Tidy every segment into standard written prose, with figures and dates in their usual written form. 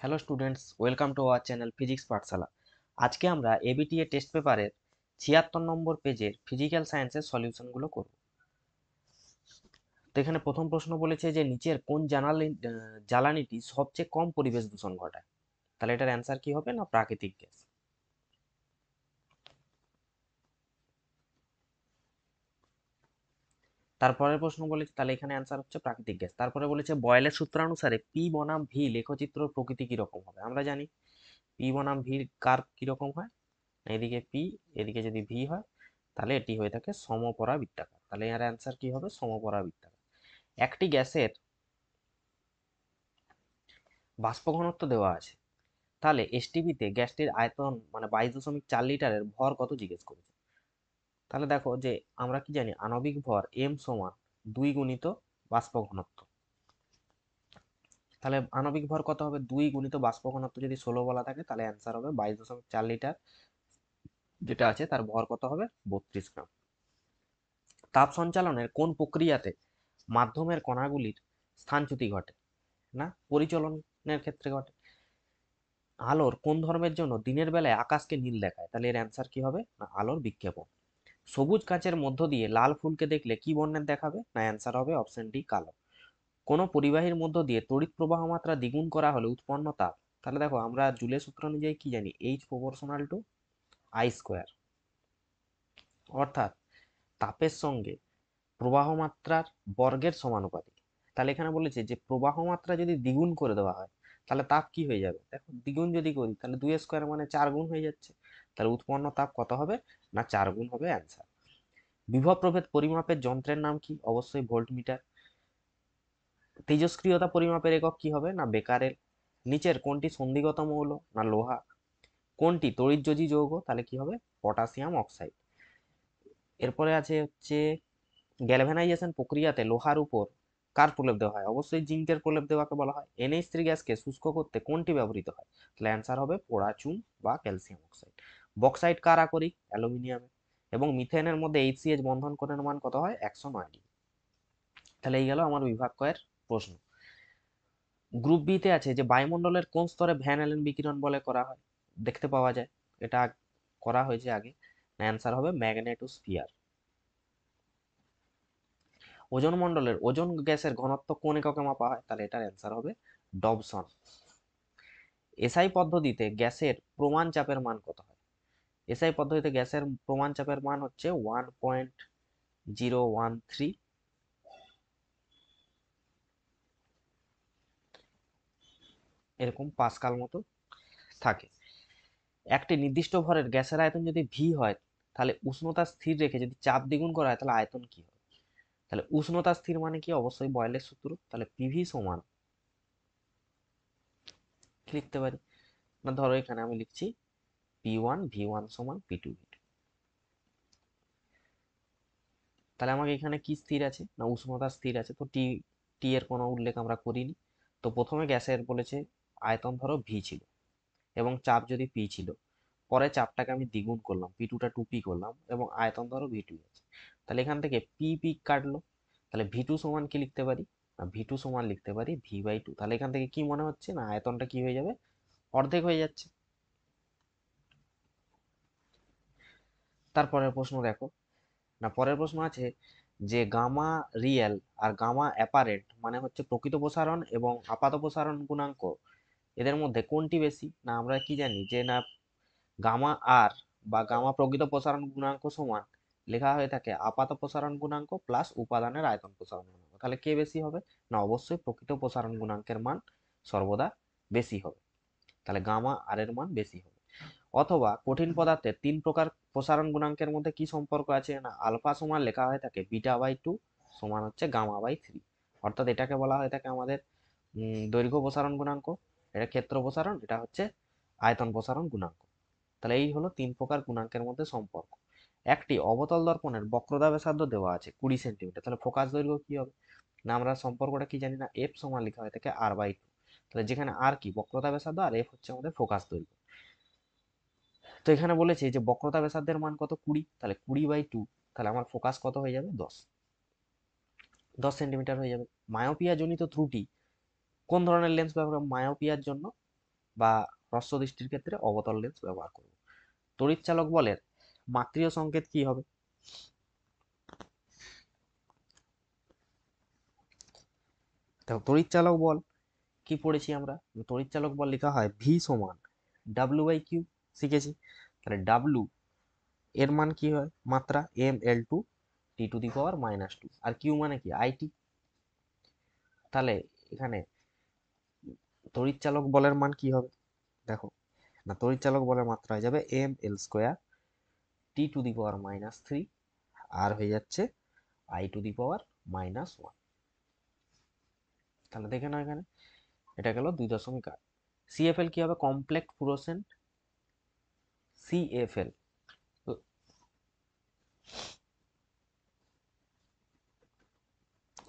Hello students, welcome to our channel physics পাঠশালা। আজকে আমরা ABTA test পেপারের 76 নম্বর পেজের ফিজিক্যাল সায়েন্সের সলিউশনগুলো করব। তো এখানে প্রথম প্রশ্ন বলেছে যে নিচের কোন জ্বালানিটি সবচেয়ে কম পরিবেশ দূষণ ঘটায়। তাহলে এটার অ্যান্সার কি হবে না প্রাকৃতিক গ্যাস। তারপরের প্রশ্ন বলেছে, তাহলে এখানে অ্যান্সার হচ্ছে প্রাকৃতিক গ্যাস। তারপরে বলেছে বয়েলের সূত্রানুসারে পি বনাম ভি লেখচিত্র প্রকৃতি কিরকম হবে। আমরা জানি পি বনাম ভি কার কিরকম হয়, এদিকে পি এদিকে যদি ভি হয় তাহলে এটি হয়ে থাকে সমপরাবৃত্তাকার। তাহলে এর অ্যান্সার কি হবে সমপরাবৃত্তাকার। একটি গ্যাসের বাষ্প ঘনত্ব দেওয়া আছে, তাহলে এসটিপিতে গ্যাসটির আয়তন মানে 22.4 লিটারের ভর কত জিজ্ঞেস করেছে। তাহলে দেখো যে আমরা কি জানি আণবিক ভর এম সমান 2 × বাষ্প ঘনত্ব। তাহলে আণবিক ভর কত হবে 2 × বাষ্প ঘনত্ব, যদি 16 বলা থাকে তাহলে অ্যান্সার হবে 22.4 লিটার, যেটা আছে তার ভর কত হবে 32 গ্রাম। তাপ সঞ্চালনের কোন প্রক্রিয়াতে মাধ্যমের কণাগুলির স্থানচ্যুতি ঘটে, না পরিচলনের ক্ষেত্রে ঘটে। আলোর কোন ধর্মের জন্য দিনের বেলায় আকাশকে নীল দেখায়। তাহলে এর অ্যান্সার কি হবে না আলোর বিক্ষেপণ। সবুজ কাচের মধ্য দিয়ে লাল ফুলকে দেখলে কি বর্ণের দেখাবে, না অ্যান্সার হবে অপশন ডি কালো। কোনো পরিবাহীর মধ্য দিয়ে তড়িৎ প্রবাহ মাত্রা দ্বিগুণ করা হলে উৎপন্ন তাপ। তাহলে দেখো আমরা জুলের সূত্র অনুযায়ী কি জানি H proportional to I square, অর্থাৎ তাপের সঙ্গে প্রবাহ মাত্রার বর্গের সমানুপাতিক। তাহলে এখানে বলেছে যে প্রবাহ মাত্রা যদি দ্বিগুণ করে দেওয়া হয় তাহলে তাপ কি হয়ে যাবে, দেখো দ্বিগুণ যদি করি তাহলে 2 স্কোয়ার মানে 4 গুণ হয়ে যাচ্ছে। তাহলে উৎপন্ন তাপ কত হবে না 4 গুণ হবে অ্যান্সার। বিভব প্রভেদ পরিমাপের যন্ত্রের নাম কি, অবশ্যই ভোল্টমিটার। তেজস্ক্রিয়তা পরিমাপের একক কি হবে না বেকারেল। নিচের কোনটি সন্ধিগত মৌল, না লোহা। কোনটি তড়িৎযোজী যৌগ, তাহলে কি হবে পটাশিয়াম অক্সাইড। এরপরে আছে হচ্ছে গ্যালভানাইজেশন প্রক্রিয়াতে লোহার উপর কার প্রলেপ দেওয়া হয়, অবশ্যই জিঙ্কের প্রলেপ দেওয়াকে বলা হয়। NH3 গ্যাসকে শুষ্ক করতে কোনটি ব্যবহৃত হয়, তাহলে অ্যান্সার হবে পোড়া চুন বা ক্যালসিয়াম অক্সাইড। বক্সাইট কার আকরিক, অ্যালুমিনিয়ামের। এবং মিথেনের মধ্যে HCH বন্ধন কোণের মান কত হয় 109 ডিগ্রি। তাহলে এই গেল আমার বিভাগ কয়ের প্রশ্ন। গ্রুপ বি তে আছে যে বায়ুমণ্ডলের কোন স্তরে ভ্যান অ্যালেন বিকিরণ বলে করা হয়, দেখতে পাওয়া যায়, এটা করা হয়েছে আগে। অ্যান্সার হবে ম্যাগনেটোস্ফিয়ার। ওজোন মণ্ডলের ওজোন গ্যাসের ঘনত্ব কোন এককে মাপা হয়, তাহলে এটার অ্যান্সার হবে ডবসন। এসআই পদ্ধতিতে গ্যাসের প্রমাণ চাপের মান কত হয়। এসআই পদ্ধতিতে গ্যাসের প্রমাণ চাপের মান হচ্ছে 1.013, এরকম পাস্কাল মতো থাকে। একটি নির্দিষ্ট ভরের গ্যাসের আয়তন যদি ভি হয় তাহলে উষ্ণতা স্থির রেখে যদি চাপ দ্বিগুণ করা হয় তাহলে আয়তন কি হবে। তাহলে উষ্ণতা স্থির মানে কি, অবশ্যই বয়েলের সূত্র। তাহলে পিভি সমান কি লিখতে পারি, না ধরো এখানে আমি লিখছি P1 V1 সমান P2 V2। তাহলে আমাকে এখানে কি স্থির আছে না উষ্ণতা স্থির আছে, তো টি টি এর কোনো উল্লেখ আমরা করিনি। তো প্রথমে গ্যাসের বলেছে আয়তন ধরো ভি ছিল এবং চাপ যদি পি ছিল, পরে চাপটাকে আমি দ্বিগুণ করলাম P2টা 2P করলাম এবং আয়তন ধরো V2 আছে। তাহলে এখান থেকে পি পি কাটলো, তাহলে V2 সমান কি লিখতে পারি না V2 সমান লিখতে পারি V/2। তাহলে এখান থেকে কি মনে হচ্ছে না আয়তনটা কি হয়ে যাবে অর্ধেক হয়ে যাচ্ছে। তারপরের প্রশ্ন দেখো, না পরের প্রশ্ন আছে যে গামা রিয়েল আর গামা অ্যাপারেন্ট মানে হচ্ছে প্রকৃত প্রসারণ এবং আপাত প্রসারণ গুণাঙ্ক, এদের মধ্যে কোনটি বেশি। না আমরা কি জানি যে না গামা আর বা গামা প্রকৃত প্রসারণ গুণাঙ্ক সমান লেখা হয়ে থাকে আপাত প্রসারণ গুণাঙ্ক প্লাস উপাদানের আয়তন প্রসারণ গুণাঙ্ক। তাহলে কে বেশি হবে, না অবশ্যই প্রকৃত প্রসারণ গুণাঙ্কের মান সর্বদা বেশি হবে। তাহলে গামা আর এর মান বেশি হবে। অথবা কঠিন পদার্থের 3 প্রকার প্রসারণ গুণাঙ্কের মধ্যে কি সম্পর্ক আছে, না আলফা সমান লেখা হয়ে থাকে β/2 সমান হচ্ছে γ/3। অর্থাৎ এটাকে বলা হয়ে থাকে আমাদের দৈর্ঘ্য প্রসারণ গুণাঙ্ক, এটা ক্ষেত্র প্রসারণ, এটা হচ্ছে আয়তন প্রসারণ গুণাঙ্ক। তাহলে এই হলো 3 প্রকার গুণাঙ্কের মধ্যে সম্পর্ক। একটি অবতল দর্পণের বক্রতা ব্যাসার্ধ দেওয়া আছে 20 সেন্টিমিটার, তাহলে ফোকাস দৈর্ঘ্য কি হবে, না আমরা সম্পর্কটা কি জানি না এফ সমান লেখা হয়ে থাকে R/2। তাহলে যেখানে আর কি বক্রতা ব্যাসার্ধ আর এফ হচ্ছে আমাদের ফোকাস দৈর্ঘ্য। তো এখানে বলেছে যে বক্রতা ব্যাসার্ধের মান কত 20, তাহলে 20/2, তাহলে আমার ফোকাস কত হয়ে যাবে 10 সেন্টিমিটার হয়ে যাবে। মায়োপিয়া জনিত ত্রুটি কোন ধরনের লেন্স ব্যবহার মায়োপিয়ার জন্য, বা হ্রস্ব দৃষ্টির ক্ষেত্রে অবতল লেন্স ব্যবহার করব। তড়িৎচালক বলের মাত্রিয় সংকেত কি হবে? দেখো তড়িৎচালক বল কি পড়েছি আমরা, তড়িৎচালক বল লেখা হয় ভি সমান W/Q, শিখেছি। তাহলে ডাব্লু এর মান কি হয়? মাত্রা mL/T⁻², আর কিউ মানে কি? IT। তাহলে এখানে তড়িৎচালক বলের মান কি হবে? দেখো না, তড়িৎচালক বলের মাত্রা হয়ে যাবে mL²T⁻³ আর হয়ে যাচ্ছে I⁻⁻1। তাহলে দেখে নাও এখানে, এটা গেল 2.8। CFL কি হবে? Complex fluorescent CFL।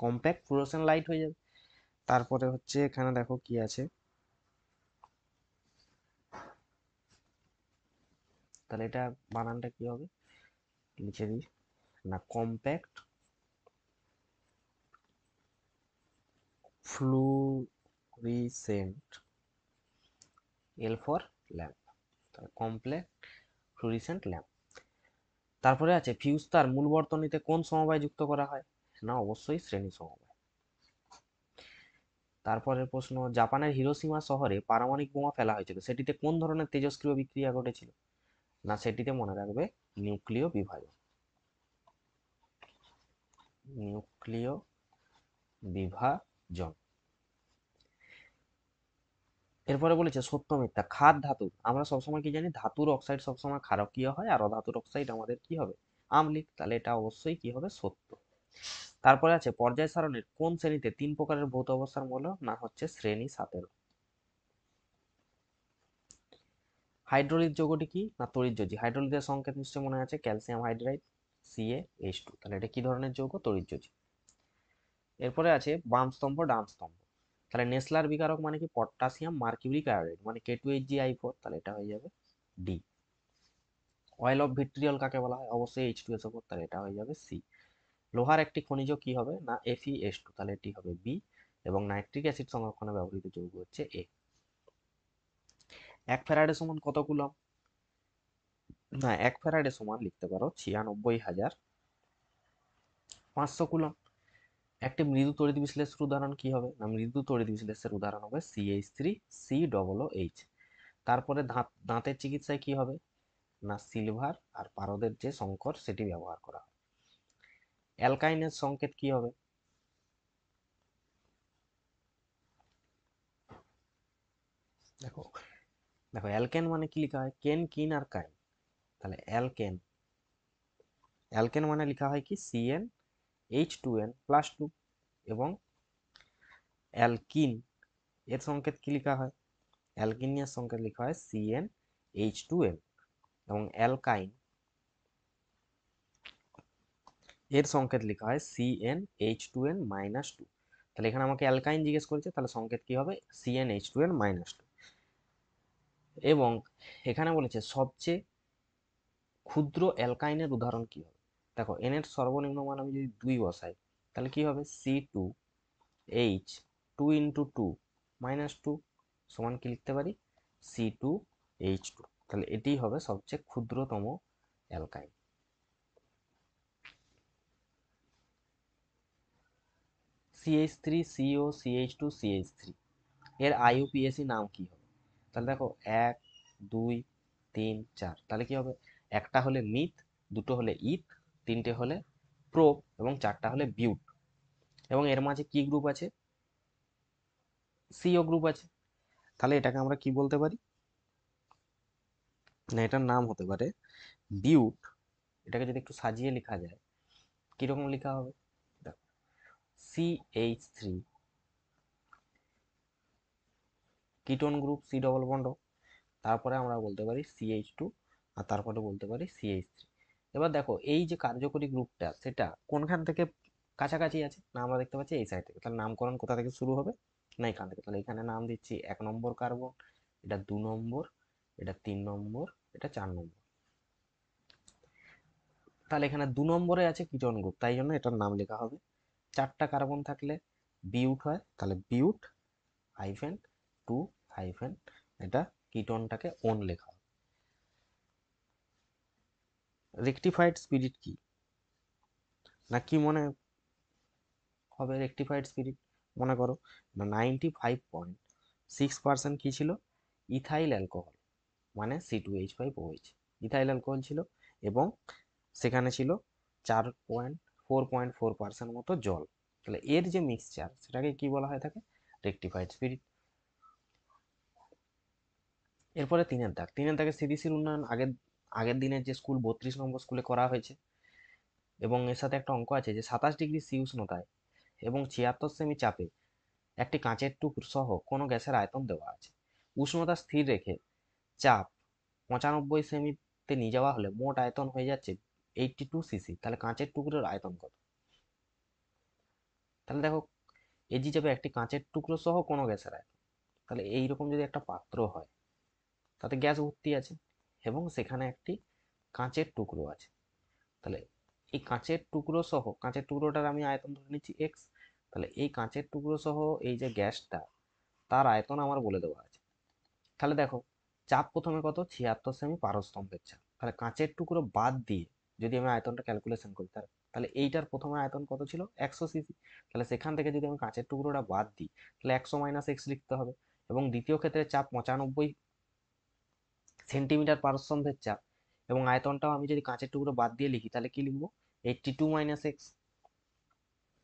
Compact fluorescent light হয়ে যাবে। তারপরে হচ্ছে এখানে দেখো কি আছে, তাহলে এটা বানানটা কি হবে লিখে দিই না, কম্প্যাক্ট ফ্লুরিসেন্ট, এল ফর ল্যাম্প, তাহলে কমপ্লেক্ট ফ্লুরিসেন্ট ল্যাম্প। তারপরে আছে ফিউজ তার মূল বর্তনীতে কোন সমবায় যুক্ত করা হয়? না, অবশ্যই শ্রেণী সমবায়। তারপরের প্রশ্ন, জাপানের হিরোশিমা শহরে পারমাণবিক বোমা ফেলা হয়েছিল, সেটিতে কোন ধরনের তেজস্ক্রিয় বিক্রিয়া ঘটেছিল? না, সেটিতে মনে রাখবে নিউক্লিয় বিভাজন। নিউক্লিয় বিভাজন। এরপরে বলেছে সত্য মিথ্যা। খাদ ধাতু, আমরা সবসময় কি জানি? ধাতুর অক্সাইড সবসময় ক্ষারকীয় হয়, আর অধাতুর অক্সাইড আমাদের কি হবে? আম্লিক। তাহলে এটা অবশ্যই কি হবে? সত্য। তারপরে আছে পর্যায় সারণীর কোন শ্রেণীতে 3 প্রকারের ভৌত অবস্থার মৌল? না হচ্ছে শ্রেণী 17। হাইড্রোলিক যৌগটি কি? না তড়িৎযোজী। হাইড্রোলিকের সংকেত নিশ্চয় মনে আছে, ক্যালসিয়াম হাইড্রাইড CaH2। তাহলে এটা কি ধরনের যৌগ? তড়িৎযোজী। এরপরে আছে বাম স্তম্ভ ডান স্তম্ভ। তাহলে নেসলার বিকারক মানে কি? পটাশিয়াম মার্কিউরিক আয়োডাইড, মানে K2HgI4। তাহলে এটা হয়ে যাবে ডি। অয়েল অফ ভিট্রিয়ল কাকে বলা হয়? অবশ্যই H2SO4। তাহলে এটা হয়ে যাবে সি। লোহার একটি খনিজ কি হবে? না FeS2। তাহলে এটি হবে বি। এবং নাইট্রিক অ্যাসিড সংরক্ষণে ব্যবহৃত যৌগ হচ্ছে এ। 1 ফ্যারাডে সমান কত কুলম? না, 1 ফ্যারাডে সমান লিখতে পারো 96,500 কুলম। একটি মৃদু তড়িৎ বিশ্লেষের উদাহরণ কি হবে? না, মৃদু তড়িৎ বিশ্লেষের উদাহরণ হবে CH3COOH। তারপরে দাঁতের চিকিৎসায় কি হবে? না, সিলভার আর পারদের যে সংকর সেটি ব্যবহার করা হয়। অ্যালকাইনের সংকেত কি হবে? দেখো দেখো অ্যালকেন মানে কি লেখা হয়? কেন, কিন আর কাইন। তাহলে অ্যালকেন, অ্যালকেন মানে লেখা হয় কি? CnH2n+2। এবং অ্যালকিন এর সংকেত কি লেখা হয়? অ্যালকিনের সংকেত লেখা হয় CnH2n। এবং অ্যালকাইন এর সংকেত লেখা হয় CnH2n-2। তাহলে এখানে আমাকে অ্যালকাইন জিজ্ঞেস করেছে, তাহলে সংকেত কি হবে? CnH2n-2। এবং এখানে বলেছে সবচেয়ে ক্ষুদ্র অ্যালকাইনের উদাহরণ কি হবে? দেখো এন এর সর্বনিম্ন মান আমি যদি 2 বসাই, তাহলে কি হবে? C2H2 × 2 - 2 সমান কি লিখতে পারি? C2H2। তাহলে এটি হবে সবচেয়ে ক্ষুদ্রতম অ্যালকাইন। CH3CO CH2CH3 এর IUPAC নাম কি হবে? তাহলে দেখো 1 2 3 4, তাহলে কি হবে? একটা হলে মিথ, দুটো হলে ইথ, তিনটে হলে প্রোপ এবং চারটা হলে বিউট। এবং এর মাঝে কি গ্রুপ আছে? সিও গ্রুপ আছে। তাহলে এটাকে আমরা কি বলতে পারি? না, এটার নাম হতে পারে বিউট। এটাকে যদি একটু সাজিয়ে লেখা যায়, কিরকম লেখা হবে? দেখো CH3 ketone group, C double bond. তারপরে আমরা বলতে পারি CH2, আর তারপরে বলতে পারি CH3। এবার দেখো এই যে কার্যকরী গ্রুপটা সেটা কোনখান থেকে কাছাকাছি আছে? না, আমরা দেখতে পাচ্ছি এই সাইড থেকে। তাহলে নামকরণ কোথা থেকে শুরু হবে? না, এখান থেকে। তাহলে এখানে নাম দিচ্ছি 1 নম্বর কার্বন, এটা 2 নম্বর, এটা 3 নম্বর, এটা 4 নম্বর। তাহলে এখানে 2 নম্বরে আছে কিটোন গ্রুপ, তাই জন্য এটার নাম লেখা হবে। 4টা কার্বন থাকলে বিউট হয়, তাহলে বিউট -2 - এটা কিটোনটাকে ওন লেখা হবে। রেকটিফাইড স্পিরিট কি, না কি মনে হবে রেকটিফাইড স্পিরিট? মনে করো না 95.6% কি ছিল, ইথাইল অ্যালকোহল, মানে C2H5OH, ইথাইল অ্যালকোহল ছিল, এবং সেখানে ছিল 4.4% মতো জল। তাহলে এর যে মিক্সচার সেটাকে কি বলা হয় থাকে, রেকটিফাইড স্পিরিট। এরপরে তিনের দাগে স্থিতিশীল উন্নয়ন আগের আগের দিনের যে স্কুল 32 নম্বর স্কুলে করা হয়েছে, এবং এর সাথে একটা অঙ্ক আছে যে 27 ডিগ্রি সি উষ্ণতায় এবং 76 সেমি চাপে একটি কাঁচের টুকরো সহ কোনো গ্যাসের আয়তন দেওয়া আছে। উষ্ণতা স্থির রেখে চাপ 95 সেমিতে নিয়ে যাওয়া হলে মোট আয়তন হয়ে যাচ্ছে 82 সিসি। তাহলে কাঁচের টুকরোর আয়তন কত? তাহলে দেখো, এজি যাবে একটি কাঁচের টুকরো সহ কোনো গ্যাসের আয়তন। তাহলে এইরকম যদি একটা পাত্র হয়, তাতে গ্যাস ভর্তি আছে এবং সেখানে একটি কাঁচের টুকরো আছে, তাহলে এই কাঁচের টুকরো সহ, কাঁচের টুকরোটার আমি আয়তন ধরে নিচ্ছি এক্স, তাহলে এই কাঁচের টুকরো সহ এই যে গ্যাসটা, তার আয়তন আমার বলে দেওয়া আছে। তাহলে দেখো, চাপ প্রথমে কত, 76 সেমি পারস্তম্ভের চাপ, তাহলে কাঁচের টুকরো বাদ দিয়ে যদি আমি আয়তনটা ক্যালকুলেশন করি, তাহলে এইটার প্রথমে আয়তন কত ছিল, 100 সিসি। তাহলে সেখান থেকে যদি আমি কাঁচের টুকরোটা বাদ দিই, তাহলে 100 - x লিখতে হবে। এবং দ্বিতীয় ক্ষেত্রে চাপ 95 সেন্টিমিটার পারস্তম্ভের চাপ, এবং আয়তনটাও আমি যদি কাঁচের টুকরো বাদ দিয়ে লিখি, তাহলে কি লিখবো, 82 - x।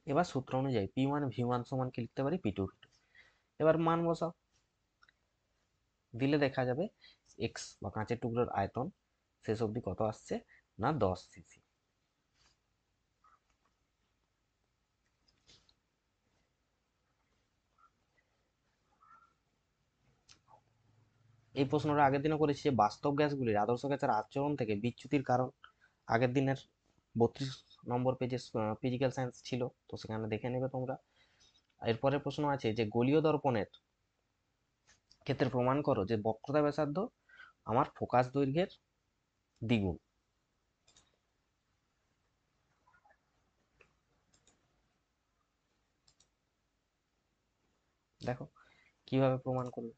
এবার সূত্র অনুযায়ী P1 V1 সমান কি লিখতে পারি, P2 V2। এবার মান বসাও, দিলে দেখা যাবে এক্স বা কাঁচের টুকরোর আয়তন শেষ অবধি কত আসছে, না 10 সিসি। এই প্রশ্নটা আগের দিনও করেছি যে বাস্তব গ্যাসগুলির আদর্শ গ্যাসের আচরণ থেকে বিচ্যুতির কারণ, আগের দিনের 32 নম্বর পেজে ফিজিক্যাল সায়েন্স ছিল, তো সেখানে দেখে নেবে তোমরা। এরপরের প্রশ্ন আছে যে গোলীয় দর্পণের ক্ষেত্রে প্রমাণ করো যে বক্রতা ব্যাসার্ধ আমার ফোকাস দৈর্ঘ্যের দ্বিগুণ। দেখো কিভাবে প্রমাণ করবে।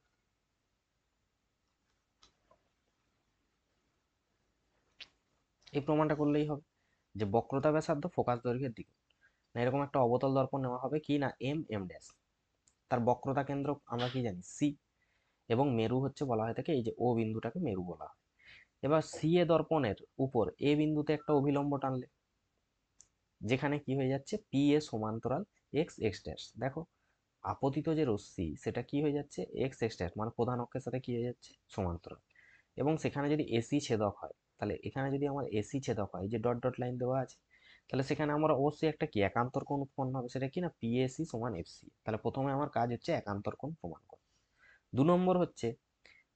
এই প্রমাণটা করলেই হবে যে বক্রতা ব্যাসার্ধ ফোকাস দৈর্ঘ্যের দ্বিগুণ। না, এরকম একটা অবতল দর্পণ নেওয়া হবে কি না, M ড্যাশ, তার বক্রতা কেন্দ্র আমরা কি জানি, সি, এবং মেরু হচ্ছে বলা হয় থাকে এই যে ও বিন্দুটাকে মেরু বলা হয়। এবার সি এ দর্পণের উপর এ বিন্দুতে একটা অভিলম্ব টানলে, যেখানে কি হয়ে যাচ্ছে, পি এ সমান্তরাল এক্স এক্স ড্যাশ। দেখো, আপতিত যে রশ্মি সেটা কি হয়ে যাচ্ছে, এক্স এক্স ড্যাশ, মানে প্রধান অক্ষের সাথে কি হয়ে যাচ্ছে, সমান্তরাল। এবং সেখানে যদি এসি ছেদক হয়, তাহলে এখানে যদি আমার এসি ছেদক হয়, যে ডট ডট লাইন দেওয়া আছে, তাহলে সেখানে আমার অবশ্যই একটা কি একান্তর কোণ উৎপন্ন হবে, সেটা কি না, পিএসি সমান এফসি। তাহলে প্রথমে আমার কাজ হচ্ছে একান্তর কোণ প্রমাণ করা। 2 নম্বর হচ্ছে,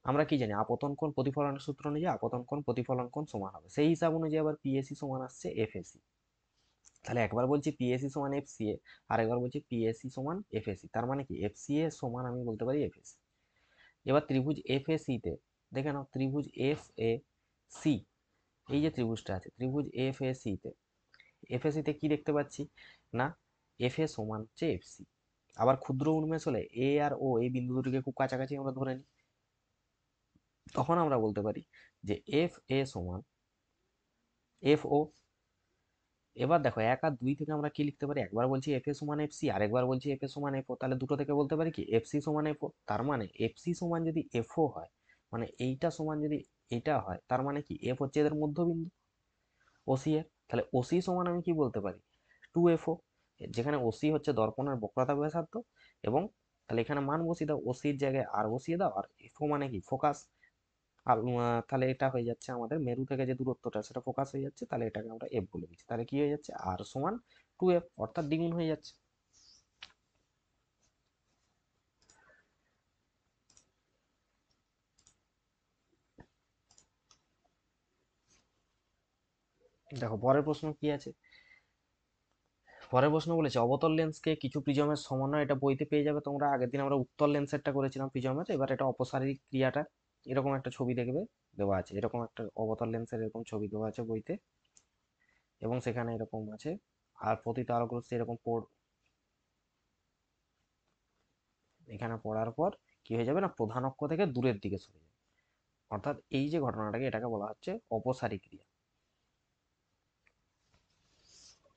আমরা কি জানি আপতন কোণ প্রতিফলনের সূত্র অনুযায়ী আপতন কোণ প্রতিফলন কোণ সমান হবে, সেই হিসাব অনুযায়ী আবার পিএসি সমান আসছে এফএসি। তাহলে একবার বলছি পিএসি সমান এফসিএ, আর একবার বলছি পিএসি সমান এফএসি, তার মানে কি এফসিএ সমান আমি বলতে পারি এফএসি। এবার ত্রিভুজ এফএসি তে দেখে নাও, ত্রিভুজ এফ এ সি, এই যে ত্রিভুজটা আছে ত্রিভুজ এফএসি তে, এফএসি তে কি দেখতে পাচ্ছি, না এফ এ সমান হচ্ছে এফসি। আবার ক্ষুদ্র উন্মেষ হলে এ আর ও এই বিন্দু দুটিকে খুব কাছাকাছি আমরা ধরে নিই, তখন আমরা বলতে পারি যে এফ এ সমান এফ ও। এবার দেখো 1 আর 2 থেকে আমরা কি লিখতে পারি, একবার বলছি এফ এ সমান এফ সি, আরেকবার বলছি এফ এ সমান এফ ও, তাহলে দুটো থেকে বলতে পারি কি এফ সি সমান এফ ও। তার মানে এফ সি সমান যদি এফ ও হয়, মানে এইটা সমান যদি এইটা হয়, তার মানে কি এফ হচ্ছে এদের মধ্যবিন্দু ওসি এর। তাহলে ওসি সমান আমি কি বলতে পারি, 2FO, যেখানে ওসি হচ্ছে দর্পণের বক্রতা ব্যাসার্ধ। এবং তাহলে এখানে মান বসিয়ে দাও, ওসির জায়গায় আর বসিয়ে দাও, আর এফও মানে কি ফোকাস। আর তাহলে এটা হয়ে যাচ্ছে আমাদের মেরু থেকে যে দূরত্বটা সেটা ফোকাস হয়ে যাচ্ছে, তাহলে এটাকে আমরা এফ বলে দিচ্ছি। তাহলে কি হয়ে যাচ্ছে, আর সমান 2F, অর্থাৎ দ্বিগুণ হয়ে যাচ্ছে। দেখো পরের প্রশ্ন কি আছে, পরের প্রশ্ন বলেছে অবতল লেন্সকে কিছু প্রিজমের সমন্বয়, এটা বইতে পেয়ে যাবে তোমরা। আগের দিন আমরা উত্তল লেন্সেরটা করেছিলাম প্রিজমের, এবার এটা অপসারী ক্রিয়াটা। এরকম একটা ছবি দেখবে দেওয়া আছে, এরকম একটা অবতল লেন্সের এরকম ছবি দেওয়া আছে বইতে, এবং সেখানে এরকম আছে, আর পতিত আলোক রশ্মি এরকম এখানে পড়ার পর কি হয়ে যাবে না, প্রধান অক্ষ থেকে দূরের দিকে সরে যাবে। অর্থাৎ এই যে ঘটনাটাকে, এটাকে বলা হচ্ছে অপসারী ক্রিয়া।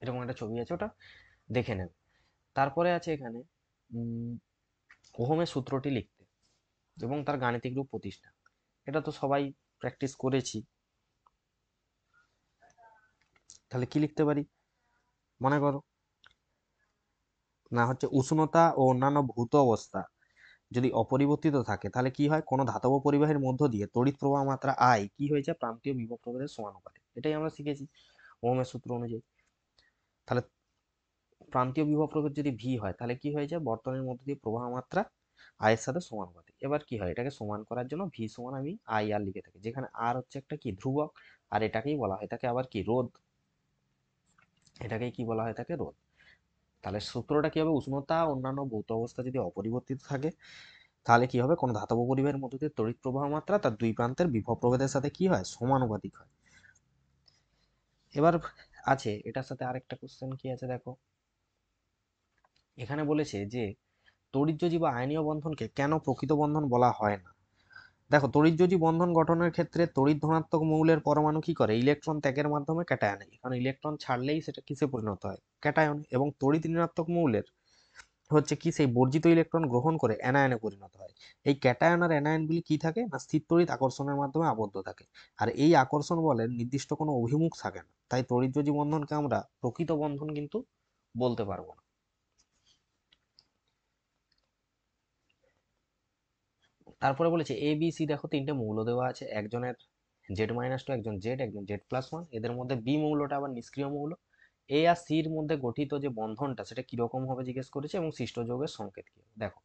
এরকম একটা ছবি আছে, ওটা দেখে নেবে। তারপরে আছে এখানে ওহমের সূত্রটি লিখতে এবং তার গাণিতিক রূপ প্রতিষ্ঠা। এটা তো সবাই প্র্যাকটিস করেছি। তাহলে কি লিখতে পারি, মনে করো না, হচ্ছে উষ্ণতা ও অন্যান্য ভূত অবস্থা যদি অপরিবর্তিত থাকে, তাহলে কি হয়, কোনো ধাতব পরিবাহীর মধ্য দিয়ে তড়িৎ প্রবাহ মাত্রা আই কি হয়ে যায়, প্রান্তীয় বিভব প্রভেদের সমানুপাতিক। এটাই আমরা শিখেছি ওহমের সূত্র অনুযায়ী। তাহলে প্রান্তীয় বিভব প্রভেদ যদি ভি হয়, তাহলে কি হয়ে যায়, বর্তনীর মধ্য দিয়ে প্রবাহ মাত্রা আই এর সাথে সমানুপাতিক। এবার কি হয়, এটাকে সমান করার জন্য ভি সমান আমি আই আর লিখে থাকি, যেখানে আর হচ্ছে একটা কি ধ্রুবক, আর এটাকেই বলা হয় থাকে আবার কি রোধ, এটাকেই কি বলা হয় থাকে রোধ। তাহলে সূত্রটা কি হবে, উষ্ণতা অন্যান্য ভৌত অবস্থা যদি অপরিবর্তিত থাকে, তাহলে কি হবে, কোনো ধাতব পরিবাহের মধ্যে দিয়ে তড়িৎ প্রবাহ মাত্রা তার দুই প্রান্তের বিভব প্রভেদের সাথে কি হয়, সমানুপাতিক হয়। এবার আছে এটার সাথে আরেকটা কোশ্চেন কি আছে দেখো, এখানে বলেছে যে তড়িৎযোজী বা আয়নীয় বন্ধনকে কেন প্রকৃত বন্ধন বলা হয় না। দেখো, তড়িৎযোজী বন্ধন গঠনের ক্ষেত্রে তড়িৎ ধনাত্মক মৌলের পরমাণু কি করে, ইলেকট্রন ত্যাগের মাধ্যমে ক্যাটায়নে, কারণ ইলেকট্রন ছাড়লেই সেটা কিসে পরিণত হয়, ক্যাটায়ন। এবং তড়িৎ ঋণাত্মক মৌলের হচ্ছে কি, সেই বর্জিত ইলেকট্রন গ্রহণ করে অ্যানায়নে পরিণত হয়। এই ক্যাটায়ন আর অ্যানায়নগুলি কি থাকে না, স্থির তড়িৎ আকর্ষণের মাধ্যমে আবদ্ধ থাকে। আর এই আকর্ষণ বলের নির্দিষ্ট কোনো অভিমুখ থাকে না, তাই তড়িৎযোজী বন্ধনকে আমরা প্রকৃত বন্ধন কিন্তু বলতে পারবো না। তারপরে বলেছে এ বি সি, দেখো তিনটে মৌল দেওয়া আছে, একজনের Z-2, একজন জেড, একজন Z+1। এদের মধ্যে বি মৌলটা আবার নিষ্ক্রিয় মৌল। এ আর সির মধ্যে গঠিত যে বন্ধনটা সেটা কিরকম হবে জিজ্ঞেস করেছে, এবং সৃষ্ট যৌগের সংকেত কি হবে। দেখো,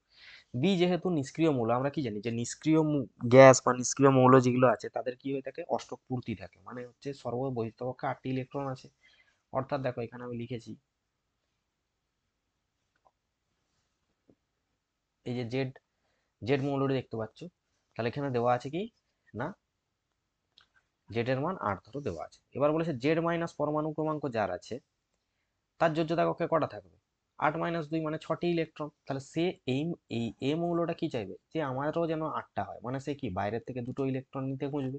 বি যেহেতু নিষ্ক্রিয় মৌল, আমরা কি জানি যে নিষ্ক্রিয় গ্যাস বা নিষ্ক্রিয় মৌল যেগুলো আছে তাদের কি হয়ে থাকে, অষ্টক পূর্তি থাকে, মানে হচ্ছে সর্ববহিঃস্থকক্ষে 8টি ইলেকট্রন আছে। অর্থাৎ দেখো, এখানে আমি লিখেছি এই যে জেড, জেড মৌলটি দেখতে পাচ্ছ, তাহলে এখানে দেওয়া আছে কি না, জেড এর মান 8 ধরো দেওয়া আছে। এবার বলেছে Z- পরমাণু ক্রমাঙ্ক যার আছে তার যোজ্যতা কক্ষে কটা থাকবে, 8 - 2 মানে 6টি ইলেকট্রন। তাহলে সে এই এই এ মৌলটা কি চাইবে, যে আমারও যেন 8টা হয়, মানে সে কি বাইরের থেকে দুটো ইলেকট্রন নিতে খুঁজবে।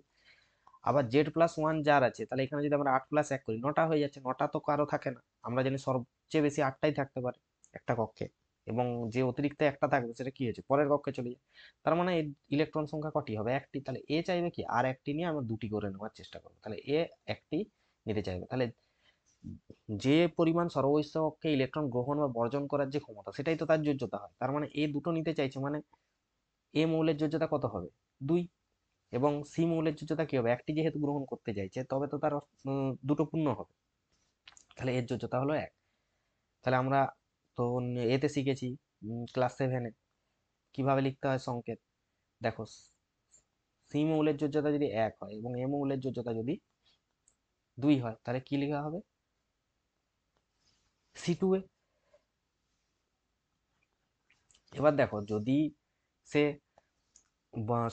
আবার Z+1 যার আছে, তাহলে এখানে যদি আমরা 8+1 করি, 9টা হয়ে যাচ্ছে। 9টা তো কারো থাকে না, আমরা জানি সবচেয়ে বেশি 8টাই থাকতে পারে একটা কক্ষে, এবং যে অতিরিক্ত একটা থাকবে সেটা কি হয়েছে, পরের কক্ষে চলে যায়। তার মানে ইলেকট্রন সংখ্যা কটি হবে, একটি। তাহলে এ চাইবে কি আর একটি নিয়ে আমরা দুটি করে নেওয়ার চেষ্টা করবো, তাহলে এ একটি নিতে চাইবে। তাহলে যে পরিমাণ সর্বস্থ কক্ষে ইলেকট্রন গ্রহণ বা বর্জন করার যে ক্ষমতা, সেটাই তো তার যোজ্যতা হয়। তার মানে এ দুটো নিতে চাইছে, মানে এ মৌলের যোজ্যতা কত হবে, 2। এবং সি মৌলের যোজ্যতা কি হবে, একটি যেহেতু গ্রহণ করতে চাইছে, তবে তো তার দুটো পূর্ণ হবে, তাহলে এর যোজ্যতা হলো 1। তাহলে আমরা তো এতে শিখেছি ক্লাস 7-এ কিভাবে লিখতে হয় সংকেত। দেখো, সি মৌলের যোজ্যতা যদি 1 হয় এবং এ মৌলের যোজ্যতা যদি 2 হয়, তাহলে কি লেখা হবে, C2A। এবার দেখো, যদি সে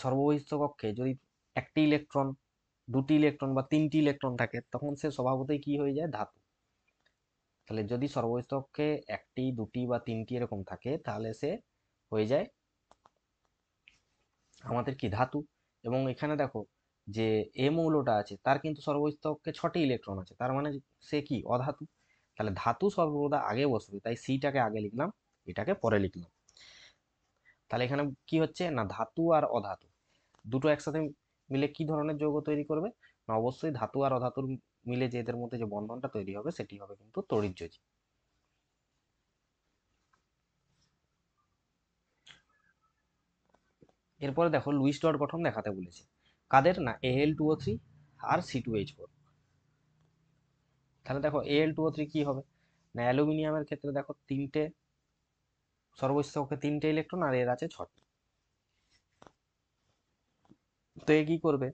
সর্ববহিঃস্থ কক্ষে যদি একটি ইলেকট্রন, দুটি ইলেকট্রন বা তিনটি ইলেকট্রন থাকে, তখন সে স্বভাবতই কি হয়ে যায়, ধাতু। তাহলে যদি সর্বস্থ কক্ষে একটি, দুটি বা তিনটি এরকম থাকে, তাহলে সে হয়ে যায় আমাদের কি, ধাতু। এবং এখানে দেখো, যে এ মৌলটা আছে তার কিন্তু সর্বস্থ কক্ষে 6টি ইলেকট্রন আছে, তার মানে সে কি, অধাতু। তাহলে ধাতু সর্বদা আগে বসবে, তাই সিটাকে আগে লিখলাম, এটাকে পরে লিখলাম। তাহলে এখানে কি হচ্ছে না, ধাতু আর অধাতু দুটো একসাথে মিলে কি ধরনের যৌগ তৈরি করবে, না অবশ্যই ধাতু আর অধাতুর মিলে যে এদের মধ্যে যে বন্ধনটা তৈরি হবে সেটি হবে কিন্তু তড়িৎযোজী। এরপরে দেখো, লুইস ডট গঠন দেখাতে বলেছে, কাদের না, Al2O3 আর C2H4। তাহলে দেখো Al2O3 কি হবে, না অ্যালুমিনিয়ামের ক্ষেত্রে দেখো তিনটে, সর্বোচ্চ কক্ষে তিনটে ইলেকট্রন, আর এর আছে 6টি। তো এ কি করবে,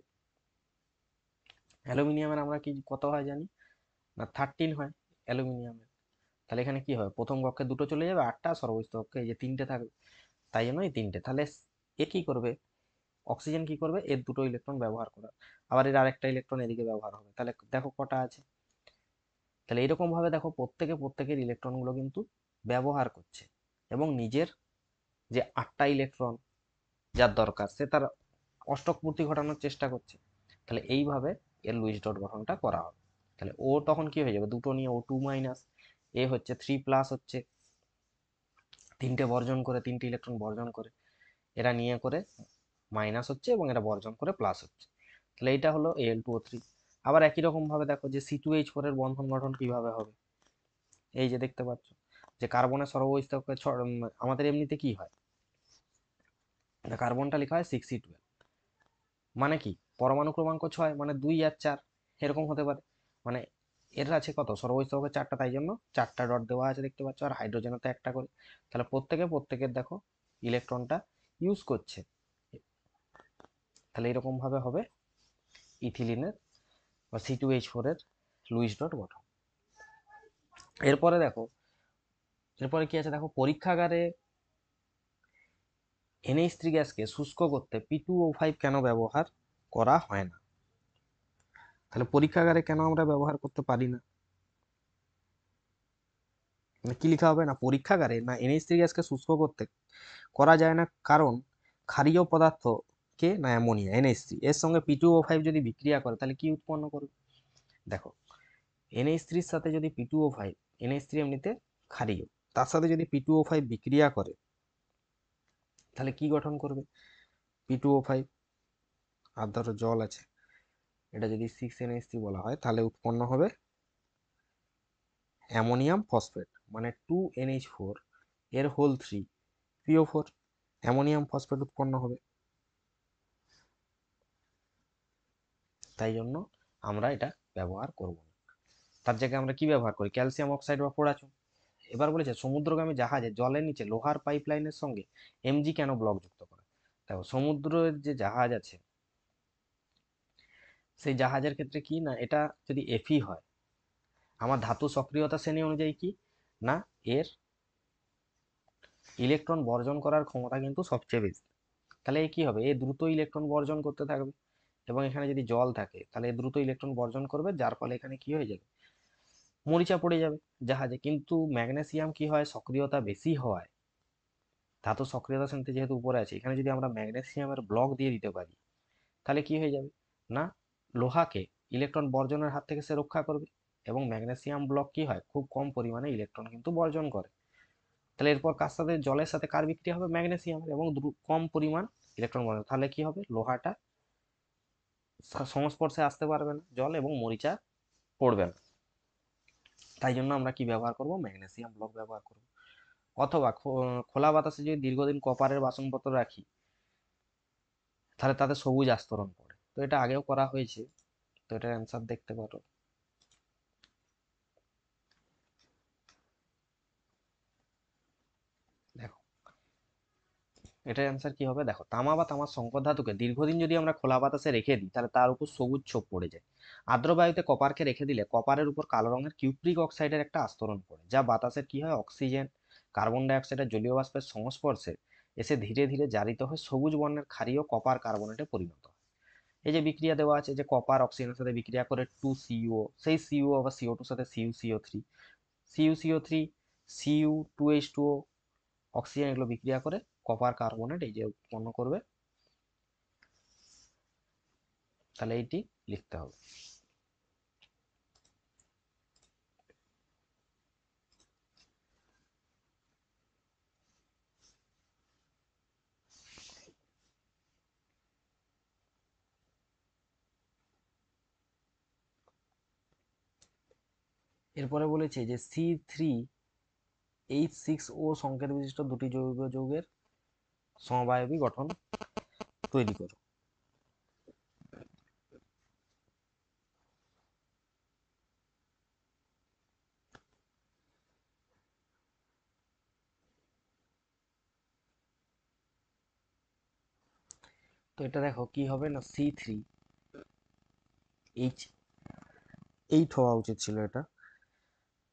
অ্যালুমিনিয়ামের আমরা কি কত হয় জানি, না 13 হয় অ্যালুমিনিয়ামের। তাহলে এখানে কি হবে, প্রথম কক্ষে দুটো চলে যাবে, 8টা, সর্বোচ্চ কক্ষে এই যে তিনটে থাকবে, তাই জন্য এই তিনটে। তাহলে এ কি করবে, অক্সিজেন কি করবে, এর দুটো ইলেকট্রন ব্যবহার করা, আবার এর আরেকটা ইলেকট্রন এদিকে ব্যবহার হবে, তাহলে দেখো কটা আছে। তাহলে এরকম ভাবে দেখো, প্রত্যেকের ইলেকট্রনগুলো কিন্তু ব্যবহার করছে, এবং নিজের যে 8টা ইলেকট্রন যার দরকার সে তার অষ্টক পূর্তি ঘটানোর চেষ্টা করছে। তাহলে এইভাবে এর লুইস ডট গঠনটা করা হবে। তাহলে ও তখন কি হয়ে যাবে, দুটো নিয়ে ও টু মাইনাস, এ হচ্ছে থ্রি প্লাস হচ্ছে তিনটে বর্জন করে, তিনটে ইলেকট্রন বর্জন করে, এরা নিয়ে করে মাইনাস হচ্ছে এবং এটা বর্জন করে প্লাস হচ্ছে। তাহলে এইটা হলো Al2O3। আবার একই রকম ভাবে দেখো যে C2H4 এর বন্ধন গঠন কিভাবে হবে। এই যে দেখতে পাচ্ছ যে কার্বনের সর্বস্থকে আমাদের এমনিতে কি হয়, কার্বনটা লেখা হয় 6C12, মানে কি পরমাণু ক্রমাঙ্ক 6, মানে 2 আর 4 এরকম হতে পারে। মানে এর আছে কত, সর্বস্থকে 4টা, তাই জন্য 4টা ডট দেওয়া আছে দেখতে পাচ্ছ, আর হাইড্রোজেনও তো একটা করে। তাহলে প্রত্যেকের দেখো ইলেকট্রনটা ইউজ করছে। তাহলে এরকম ভাবে হবে ইথিলিনের বা C2H4 এর লুইস ডট গঠন। এরপরে দেখো, এরপরে কি আছে দেখো, পরীক্ষাগারে NH3 গ্যাসকে শুষ্ক করতে P2O5 কেন ব্যবহার করা হয় না। তাহলে পরীক্ষাগারে কেন আমরা ব্যবহার করতে পারি না, মানে কি লেখা হবে না, পরীক্ষাগারে না NH3 গ্যাসকে শুষ্ক করতে করা যায় না, কারণ ক্ষারীয় পদার্থকে না অ্যামোনিয়া NH3 এর সঙ্গে P2O5 যদি বিক্রিয়া করে তাহলে কি উৎপন্ন করবে। দেখো NH3 এর সাথে যদি P2O5, NH3 এমনিতে ক্ষারীয়, তার সাথে যদি P2O5 বিক্রিয়া করে তাহলে কি গঠন করবে, P2O5 আর ধরো জল আছে, এটা যদি 6NH3 বলা হয় তাহলে উৎপন্ন হবে অ্যামোনিয়াম ফসফেট, মানে 2NH4 এর হোল 3 PO4, অ্যামোনিয়াম ফসফেট উৎপন্ন হবে। তাই জন্য আমরা এটা ব্যবহার করব না, তার জায়গায় আমরা কি ব্যবহার করি, ক্যালসিয়াম অক্সাইড বা পোড়াচুন। এবার বলেছে সমুদ্রগামী জাহাজে জলের নিচে লোহার পাইপলাইনের সঙ্গে Mg কেন ব্লক যুক্ত করে। দেখো সমুদ্রের যে জাহাজ আছে সেই জাহাজের ক্ষেত্রে কি না, এটা যদি Fe হয়, আমার ধাতু সক্রিয়তা শ্রেণী অনুযায়ী কি না, এর ইলেকট্রন বর্জন করার ক্ষমতা কিন্তু সবচেয়ে বেশি। তাহলে কি হবে, এ দ্রুত ইলেকট্রন বর্জন করতে থাকবে, এবং এখানে যদি জল থাকে তাহলে দ্রুত ইলেকট্রন বর্জন করবে, যার ফলে এখানে কি হয়ে যাবে, মরিচা পড়ে যাবে জাহাজে। কিন্তু ম্যাগনেসিয়াম কি হয়, সক্রিয়তা বেশি হওয়ায়, ধাতু সক্রিয়তা শ্রেণীতে যেহেতু উপরে আছে, এখানে যদি আমরা ম্যাগনেসিয়ামের ব্লক দিয়ে দিতে পারি তাহলে কি হয়ে যাবে না, লোহাকে ইলেকট্রন বর্জনের হাত থেকে সে রক্ষা করবে, এবং ম্যাগনেসিয়াম ব্লক কি হয়, খুব কম পরিমাণে ইলেকট্রন কিন্তু বর্জন করে। তাহলে এরপর কার সাথে, জলের সাথে কার বিক্রিয়া হবে, ম্যাগনেসিয়াম, এবং কম পরিমাণ ইলেকট্রন বর্জন, তাহলে কি হবে, লোহাটা সংস্পর্শে আসতে পারবে না জল, এবং মরিচা পড়বে না। তাই জন্য আমরা কি ব্যবহার করব, ম্যাগনেসিয়াম ব্লক ব্যবহার করব। অথবা খোলা বাতাসে যদি দীর্ঘদিন কপারের বাসনপত্র রাখি তাহলে তাতে সবুজ আস্তরণ পড়ে। তো এটা আগেও করা হয়েছে, তো এটার অ্যান্সার দেখতে পারো। দেখো এটার অ্যান্সার কি হবে, দেখো তামা বা তামার সংকর ধাতুকে দীর্ঘদিন যদি আমরা খোলা বাতাসে রেখে দিই তাহলে তার উপর সবুজ ছোপ পড়ে যায়। আর্দ্র বায়ুতে কপারকে রেখে দিলে কপারের উপর কালো রঙের কিউপ্রিক অক্সাইডের একটা আস্তরণ পড়ে, যা বাতাসের কি হয়, অক্সিজেন, কার্বন ডাই অক্সাইডের জলীয় বাষ্পের সংস্পর্শে এসে ধীরে ধীরে জারিত হয়ে সবুজ বর্ণের ক্ষারীয় কপার কার্বনেটে পরিণত হয়। এই যে বিক্রিয়া দেওয়া আছে যে কপার অক্সিজেনের সাথে বিক্রিয়া করে 2CO, সেই সিইউ আবার CO2 সাথে CuCO3, CuCO3, Cu2H2O, অক্সিজেন, এগুলো বিক্রিয়া করে কপার কার্বনেট এই যে উৎপন্ন করবে। তাহলে এইটি লিখতে হবে। এরপরে বলেছে যে C3H6O সংকেত বিশিষ্ট দুটি জৈব যৌগের সমবায়বী গঠন তৈরি করো। তো এটা দেখো কি হবে না, C3H8 হওয়া উচিত ছিল এটা।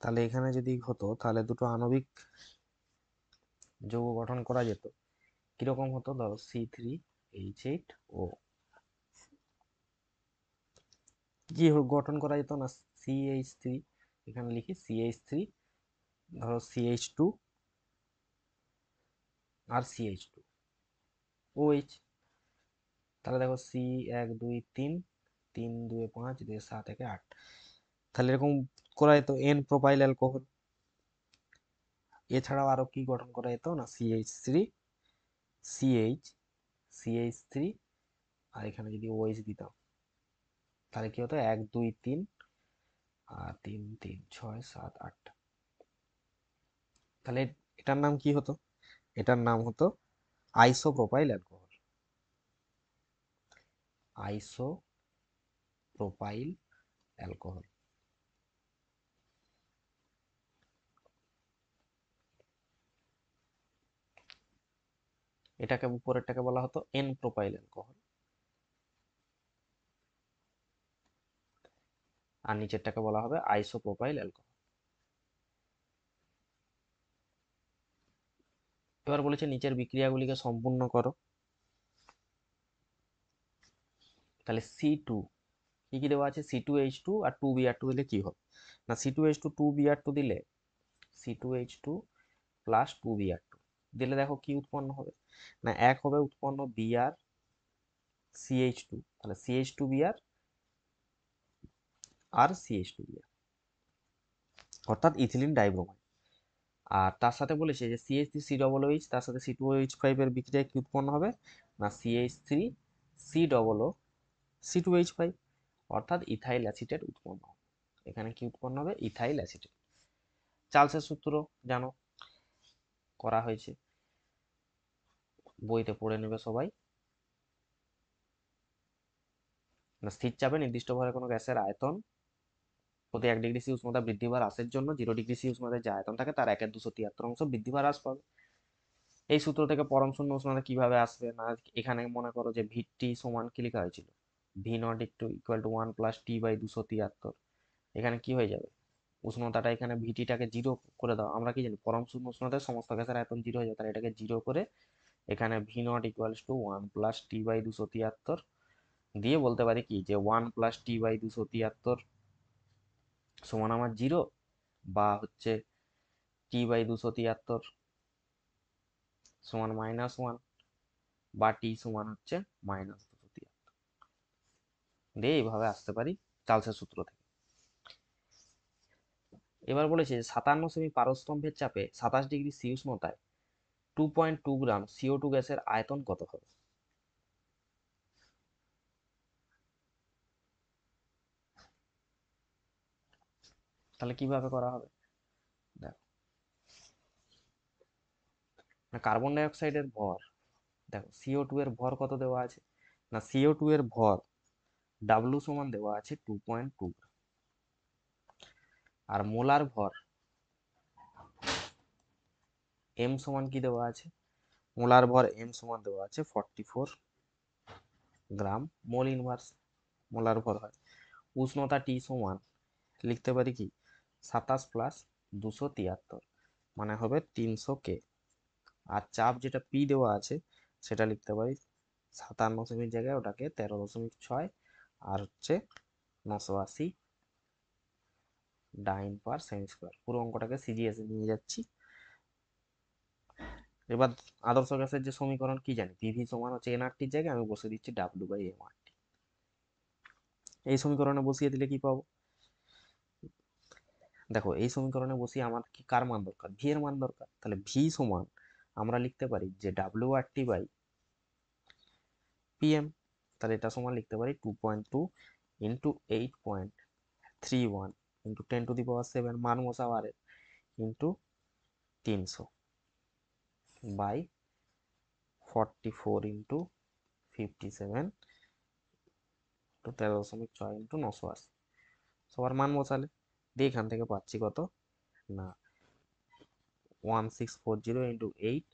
তাহলে এখানে যদি হতো তাহলে দুটো আণবিক যৌগ গঠন করা যেত, কিরকম হতো, ধরো C3H8O, কি গঠন করা যেত না, CH3, এখানে লিখি CH3, ধরো CH2 আর CH2, OH। তাহলে দেখো C 1 2 3, 3 2 5 2 7 1 8, তাহলে এরকম করা যেত N প্রোপাইল অ্যালকোহল। এছাড়াও আরো কি গঠন করা যেত না, CH3 CH CH3, আর এখানে যদি OH দিতাম তাহলে কি হতো 1 2 3 আর 3 3 6 7 8। তাহলে এটার নাম কি হতো? এটার নাম হতো আইসোপ্রোপাইল অ্যালকোহল। Isopropyl alcohol. এটাকে উপরেরটাকে বলা হতো এন প্রোপাইল অ্যালকোহল, আর নিচেরটাকে বলা হবে আইসোপ্রোপাইল অ্যালকোহল। এবার বলেছে নিচের বিক্রিয়াগুলিকে সম্পূর্ণ করো। তাহলে C2 কি কি দেওয়া আছে, C2H2 আর 2Br2 দিলে কি হবে না, C2H2 2Br2 দিলে C2H2 প্লাস 2Br2 দিলে দেখো কি উৎপন্ন হবে না, এক হবে উৎপন্ন Br CH2, তাহলে CH2Br আর CH2Br, অর্থাৎ ইথিলিন ডাইব্রোমাইড। আর তার সাথে বলেছে যে CH3COOH তার সাথে C2H5 এর বিক্রিয়ায় কি উৎপন্ন হবে না, CH3COO C2H5, অর্থাৎ ইথাইল অ্যাসিটেট উৎপন্ন হবে। এখানে কি উৎপন্ন হবে, ইথাইল অ্যাসিটেট। চার্লসের সূত্র জানো, করা হয়েছে, বইতে পড়ে নেবে সবাই। স্থির চাপে নির্দিষ্ট ভাবে কোনো গ্যাসের আয়তন প্রতি 1 ডিগ্রি সি উষ্ণতা বৃদ্ধি বা হ্রাসের জন্য 0 ডিগ্রি সি উষ্ণতায় যে আয়তন থাকে তার 1/273 অংশ বৃদ্ধি বা হ্রাস পাবে। এই সূত্র থেকে পরম শূন্য উষ্ণতা কিভাবে আসবে না, এখানে মনে করো যে ভিটি সমান কি লেখা হয়েছিল, V0 ইকুয়াল টু 1 + T/273। এখানে কি হয়ে যাবে, উষ্ণতাটা এখানে ভিটিটাকে 0 করে দাও, আমরা কি জানি পরম শূন্য উষ্ণতায় সমস্ত গ্যাসের আয়তন 0 হয়ে যায়, তাহলে এটাকে 0 করে এখানে V0 ইকুয়ালস টু 1 + T/273 দিয়ে বলতে পারি কি যে 1 + T/273 সমান আমার 0, বা হচ্ছে T/273 সমান -1, বা T সমান হচ্ছে -273 দিয়ে এইভাবে আসতে পারি চার্লসের সূত্র থেকে। এবার বলেছে 57 সেমি পারস্তম্ভের চাপে 27 ডিগ্রি সি উষ্ণতায় 2.2 গ্রাম CO2 গ্যাসের আয়তন কত হবে? তাহলে কিভাবে করা হবে, দেখো না, কার্বন ডাই অক্সাইডের ভর, দেখো CO2 এর ভর কত দেওয়া আছে না, CO2 এর ভর W সমান দেওয়া আছে 2.2, আর মোলার ভর M সমান কি দেওয়া আছে, মোলার ভর M সমান দেওয়া আছে 44 গ্রাম মোল ইনভার্স মোলার ভর হয়। উষ্ণতা T সমান লিখতে পারি কি 27 + 273 মানে হবে 300 K, আর চাপ যেটা P দেওয়া আছে সেটা লিখতে পারি 57 সেমির জায়গায় ওটাকে 13.6, আর হচ্ছে 980 ডাইন/সেমি স্কোয়ার। পুরো অঙ্কটাকে সিজিএস এ নিয়ে যাচ্ছি। এবার আদর্শ গ্যাসের যে সমীকরণ কি জানি, পিভি সমান হচ্ছে এনআরটির জায়গায় আমি বসে দিচ্ছি W/mRT। এই সমীকরণে বসিয়ে দিলে কি পাবো, দেখো এই সমীকরণে বসিয়ে আমার কি কার মান দরকার, ভি এর মান দরকার, তাহলে ভি সমান আমরা লিখতে পারি যে WRT/PM, তাহলে এটা সমান লিখতে পারি 2.2 ইন্টু 8.31 ইন্টু 10⁻7 মান বসাও আর ইন্টু 300 বাই 44 ইন্টু 57 তো 13.6 ইন্টু 980 সবার মান বসালে দিয়ে এখান থেকে পাচ্ছি কত না 1640 ইন্টু 8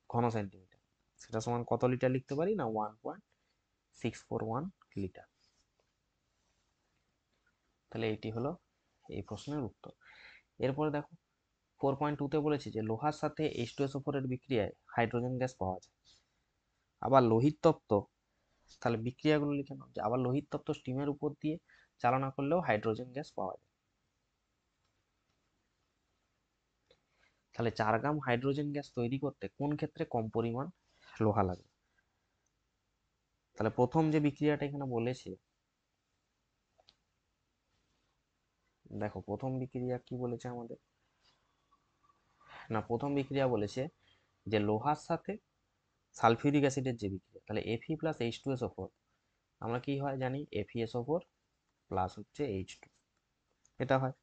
ঘন সেন্টিমিটার, সেটা সমান কত লিটার লিখতে পারি না 1.641 লিটার। তাহলে এইটি হলো এই প্রশ্নের উত্তর। এরপরে দেখো 4.2 তে বলেছে যে লোহার সাথে H2SO4 এর বিক্রিয়ায় হাইড্রোজেন গ্যাস পাওয়া যায়। আবার লোহিত তত্ত্ব, তাহলে বিক্রিয়াগুলো লিখে নাও যে আবার লোহিত তত্ত্ব স্টিমের উপর দিয়ে চালনা করলেও হাইড্রোজেন গ্যাস পাওয়া যায়। তাহলে 4 গ্রাম হাইড্রোজেন গ্যাস তৈরি করতে কোন ক্ষেত্রে কম পরিমাণ লোহা লাগে, তাহলে প্রথম যে বিক্রিয়াটা এখানে বলেছে, দেখো প্রথম বিক্রিয়া কি বলেছে আমাদের, না প্রথম বিক্রিয়া বলেছে যে লোহার সাথে সালফিউরিক অ্যাসিডের যে বিক্রিয়া, তাহলে Fe প্লাস H2SO4, আমরা কি হয় জানি FeSO4 প্লাস হচ্ছে H2, এটা হয়।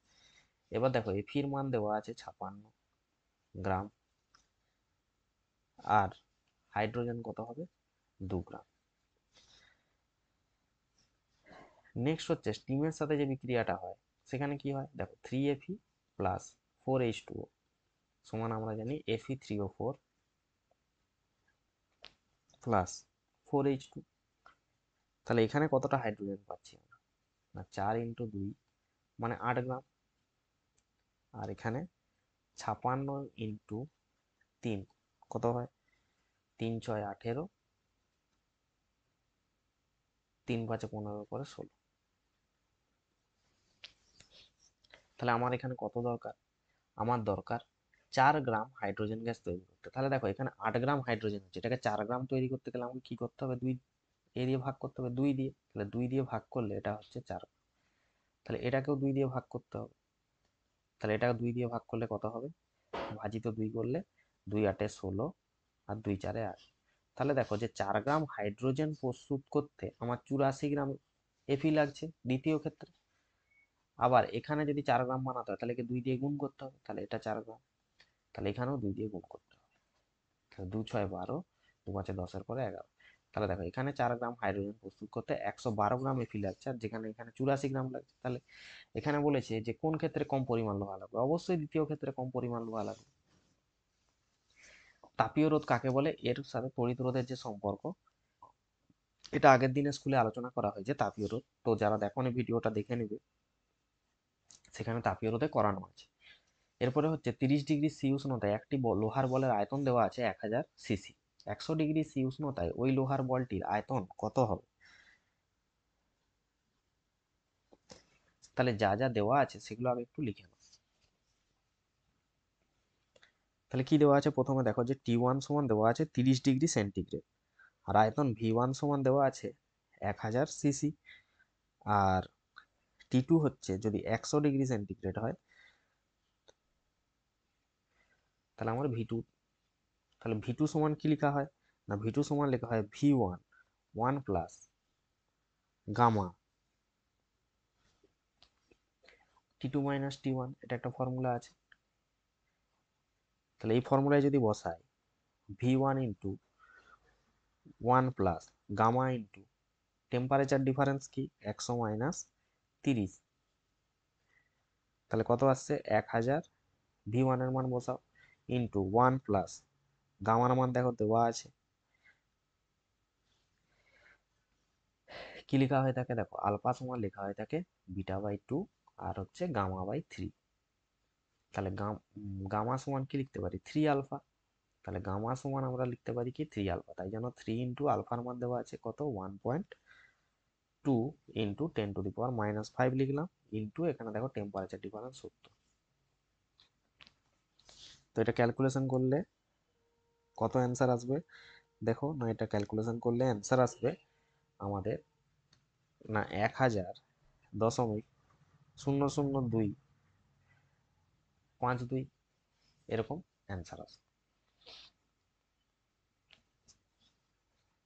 এবার দেখো Fe এর মান দেওয়া আছে 56 গ্রাম, আর হাইড্রোজেন কত হবে 2 গ্রাম। নেক্সট হচ্ছে স্টিমের সাথে যে বিক্রিয়াটা হয়, সেখানে কি হয় দেখো 3Fe প্লাস 4H2O সমান আমরা জানি Fe3O4 প্লাস 4H2। তাহলে এখানে কতটা হাইড্রোজেন পাচ্ছি আমরা, না 4 × 2 মানে 8 গ্রাম, আর এখানে 56 × 3 কত হয়, 3 × 6 = 18, 3 × 5 = 15 করে 16। তাহলে আমার এখানে কত দরকার, আমার দরকার 4 গ্রাম হাইড্রোজেন গ্যাস তৈরি করতে। তাহলে দেখো এখানে 8 গ্রাম হাইড্রোজেন আছে, এটাকে 4 গ্রাম তৈরি করতে গেলে আমাকে কি করতে হবে, 2 দিয়ে ভাগ করতে হবে, 2 দিয়ে, তাহলে 2 দিয়ে ভাগ করলে এটা হচ্ছে 4, তাহলে এটাকেও 2 দিয়ে ভাগ করতে হবে, তাহলে এটাকে 2 দিয়ে ভাগ করলে কত হবে, ভাজিত 2 করলে 2 × 8 = 16 আর 2 × 4 = 8। তাহলে দেখো যে 4 গ্রাম হাইড্রোজেন প্রস্তুত করতে আমার 84 গ্রাম Fe লাগছে দ্বিতীয় ক্ষেত্রে। আবার এখানে যদি 4 গ্রাম বানাতে হয় তাহলে 2 দিয়ে গুণ করতে হবে, তাহলে এটা 4 গ্রাম, তাহলে এখানেও 2 দিয়ে গুণ করতে হবে, তাহলে 2 × 6 = 12, 2 × 5 = 10 এর পরে 11। তাহলে দেখো এখানে 4 গ্রাম হাইড্রোজেন প্রস্তুত করতে 112 গ্রাম Fe লাগছে, আর যেখানে এখানে 84 গ্রাম লাগছে। তাহলে এখানে বলেছে যে কোন ক্ষেত্রে কম পরিমাণ লোহা লাগবে, অবশ্যই দ্বিতীয় ক্ষেত্রে কম পরিমাণ লোহা লাগবে। তাপীয় রোধ কাকে বলে, এর সাথে তড়িৎ রোধের যে সম্পর্ক, এটা আগের দিনে স্কুলে আলোচনা করা হয়েছে তাপীয় রোধ, তো যারা দেখোনি ভিডিওটা দেখে নেবে, সেখানে তাপীয় রোধে করানো আছে। এরপরে হচ্ছে 30 ডিগ্রি সি উষ্ণতায় একটি লোহার বলের আয়তন দেওয়া আছে 1000 সিসি, 100 ডিগ্রি সি উষ্ণতায় ওই লোহার বলটির আয়তন কত হবে। তাহলে যা যা দেওয়া আছে সেগুলো আগে একটু লিখে নাও। তাহলে কি দেওয়া আছে, প্রথমে দেখো যে T1 সমান দেওয়া আছে 30 ডিগ্রি সেন্টিগ্রেড, আর আয়তন V1 সমান দেওয়া আছে 1000 সিসি, আর T2 হচ্ছে যদি 100 ডিগ্রি সেন্টিগ্রেড হয়, তাহলে আমার V2, তাহলে V2 সমান কি লেখা হয়, না V2 সমান লেখা হয় V1 1 plus gamma T2 minus T1, এটা একটা ফর্মুলা আছে। তাহলে এই ফর্মুলায় যদি বসাই V1 into 1 plus gamma into temperature difference কি 100 মাইনাস 30, তাহলে কত আসছে 1000, V1 এর মান বসাও ইন্টু 1 প্লাস গামার মান দেখো দেওয়া আছে, কি লেখা হয়ে থাকে দেখো আলফা সমান লেখা হয়ে থাকে β/2 আর হচ্ছে গামা/3। তাহলে গামা সমান কি লিখতে পারি 3 আলফা, তাহলে গামা সমান আমরা লিখতে পারি কি 3 আলফা, তাই জন্য 3 ইন্টু আলফার মান দেওয়া আছে কত 1.2 ইন্টু 10⁻⁻5 লিখলাম, ইন্টু এখানে দেখো টেম্পারেচার ডিফারেন্স 70। তো এটা ক্যালকুলেশন করলে কত অ্যান্সার আসবে, দেখো না এটা ক্যালকুলেশন করলে অ্যান্সার আসবে আমাদের, না 1000.0025 এরকম অ্যান্সার আসবে।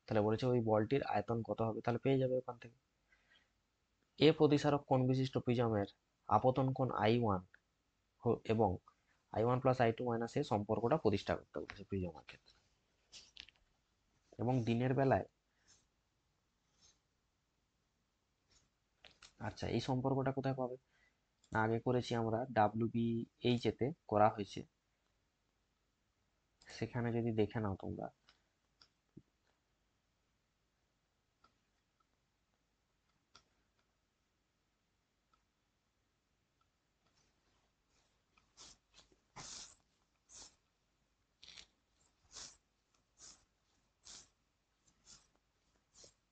তাহলে বলেছে ওই বলটির আয়তন কত হবে, তাহলে পেয়ে যাবে ওখান থেকে। এ প্রতিসারক কোণ বিশিষ্ট প্রিজমের আপতন কোণ I1 এবং I1 প্লাস I2 মাইনাস এ সম্পর্কটা প্রতিষ্ঠা করতে বলেছে প্রিজমের ক্ষেত্রে, এবং দিনের বেলায়, আচ্ছা এই সম্পর্কটা কোথায় পাবে, না আগে করেছি আমরা WBH এতে করা হয়েছে, সেখানে যদি দেখে নাও তোমরা,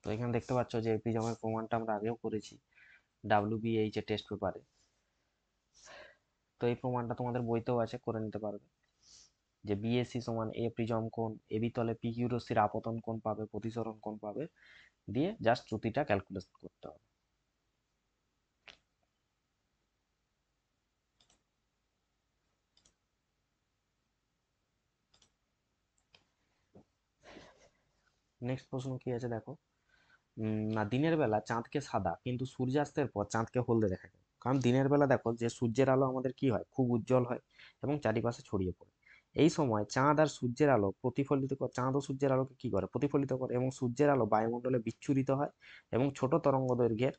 তো এখানে দেখতে পাচ্ছ যে প্রিজমের প্রমাণটা আমরা আগেও করেছি WBH এর টেস্ট পেপারে, তো এই প্রমাণটা তোমাদের বইতেও আছে, করে নিতে পারবে, যে বিএসসি সমান এ প্রিজম কোণ, এবি তলে পিকিউ রশ্মির আপতন কোণ পাবে, প্রতিসরণ কোণ পাবে, দিয়ে জাস্ট চ্যুতিটা ক্যালকুলেট করতে হবে। নেক্সট প্রশ্ন কি আছে দেখো, না দিনের বেলা চাঁদকে সাদা কিন্তু সূর্যাস্তের পর চাঁদকে হলদে দেখা যায়। কারণ দিনের বেলা দেখো যে সূর্যের আলো আমাদের কি হয়, খুব উজ্জ্বল হয় এবং চারিপাশে ছড়িয়ে পড়ে। এই সময় চাঁদ আর সূর্যের আলো প্রতিফলিত করে, চাঁদ ও সূর্যের আলোকে কি করে, প্রতিফলিত করে, এবং সূর্যের আলো বায়ুমণ্ডলে বিচ্ছুরিত হয় এবং ছোট তরঙ্গ দৈর্ঘ্যের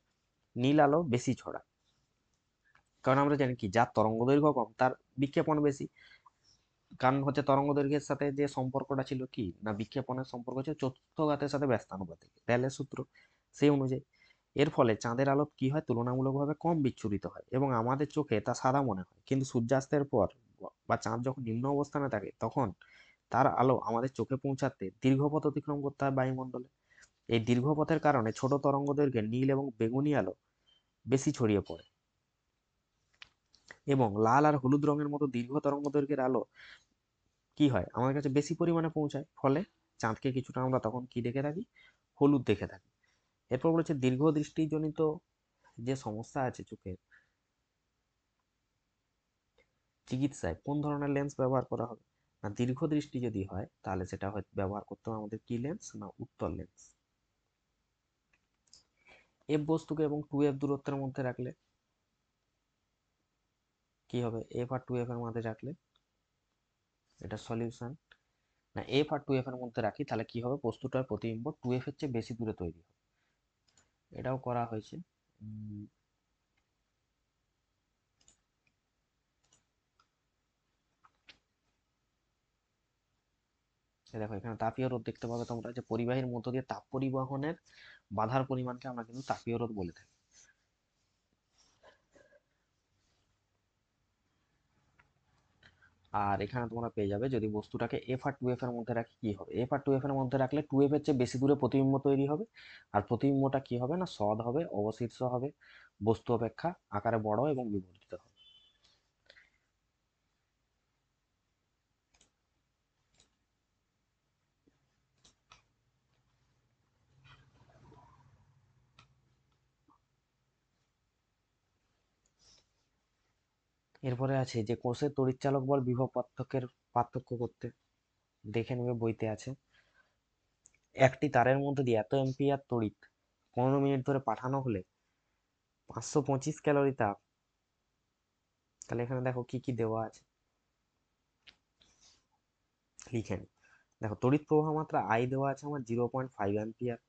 নীল আলো বেশি ছড়ায়। কারণ আমরা জানি কি, যার তরঙ্গ দৈর্ঘ্য কম তার বিক্ষেপণ বেশি। কারণ হচ্ছে তরঙ্গ দৈর্ঘ্যের সাথে যে সম্পর্কটা ছিল কি না, বিক্ষেপণের সম্পর্ক হচ্ছে চতুর্থ ঘাতের সাথে ব্যস্তানুপাতিক, রেলের সূত্র সেই অনুযায়ী। এর ফলে চাঁদের আলো কি হয়, তুলনামূলকভাবে কম বিচ্ছুরিত হয় এবং আমাদের চোখে তা সাদা মনে হয়। কিন্তু সূর্যাস্তের পর বা চাঁদ যখন নিম্ন অবস্থানে থাকে তখন তার আলো আমাদের চোখে পৌঁছাতে দীর্ঘ পথ অতিক্রম করতে হয় বায়ুমণ্ডলে। এই দীর্ঘ পথের কারণে ছোট তরঙ্গ দৈর্ঘ্যের নীল এবং বেগুনি আলো বেশি ছড়িয়ে পড়ে এবং লাল আর হলুদ রঙের মতো দীর্ঘ তরঙ্গ দৈর্ঘ্যের আলো কি হয়, আমার কাছে বেশি পরিমাণে পৌঁছায়। ফলে চাঁদকে কিছুটা আমরা তখন কি দেখে থাকি, হলুদ দেখে থাকি। এরপর বলেছে দীর্ঘ দৃষ্টিজনিত যে সমস্যা আছে চোখের, চিকিৎসায় কোন ধরনের লেন্স ব্যবহার করা হবে। না দীর্ঘ দৃষ্টি যদি হয় তাহলে সেটা হয় ব্যবহার করতে হবে আমাদের কি লেন্স, না উত্তল লেন্স। এফ বস্তুকে এবং টু এফ দূরত্বের মধ্যে রাখলে কি হবে, এফ আর টু এফ এর মধ্যে রাখলে এটা সলিউশন। না এফ আর টু এফ এর মধ্যে রাখি তাহলে কি হবে, বস্তুটার প্রতিবিম্ব টু এফ এর চেয়ে বেশি দূরে তৈরি হবে। এটাও করা হয়েছে। দেখো এখানে তাপীয় রোধ দেখতে পাবে তোমরা, যে পরিবাহীর মধ্য দিয়ে তাপ পরিবহনের বাধার পরিমাণকে আমরা কিন্তু তাপীয় রোধ বলে থাকি। আর এখানে তোমরা পেয়ে যাবে যদি বস্তুটাকে এফ আর টু এফ এর মধ্যে রাখি কি হবে, এফ আর টু এফ এর মধ্যে রাখলে টু এফ এর চেয়ে বেশি দূরে প্রতিবিম্ব তৈরি হবে। আর প্রতিবিম্বটা কি হবে না, সৎ হবে, অবশীর্ষ হবে, বস্তু অপেক্ষা আকারে বড় এবং বিবর্ধিত হবে। এরপরে আছে যে কোষের তড়িৎচালক বল বিভব পার্থক্য করতে দেখে নেবে, বইতে আছে। একটি তারের মধ্যে দিয়ে এত এম্পিয়ার তড়িৎ 15 মিনিট ধরে পাঠানো হলে 525 ক্যালোরি তাপ। তাহলে এখানে দেখো কি কি দেওয়া আছে, লিখে নিই। দেখো তড়িৎ প্রবাহ মাত্রা আই দেওয়া আছে আমার 0.5 অ্যাম্পিয়ার।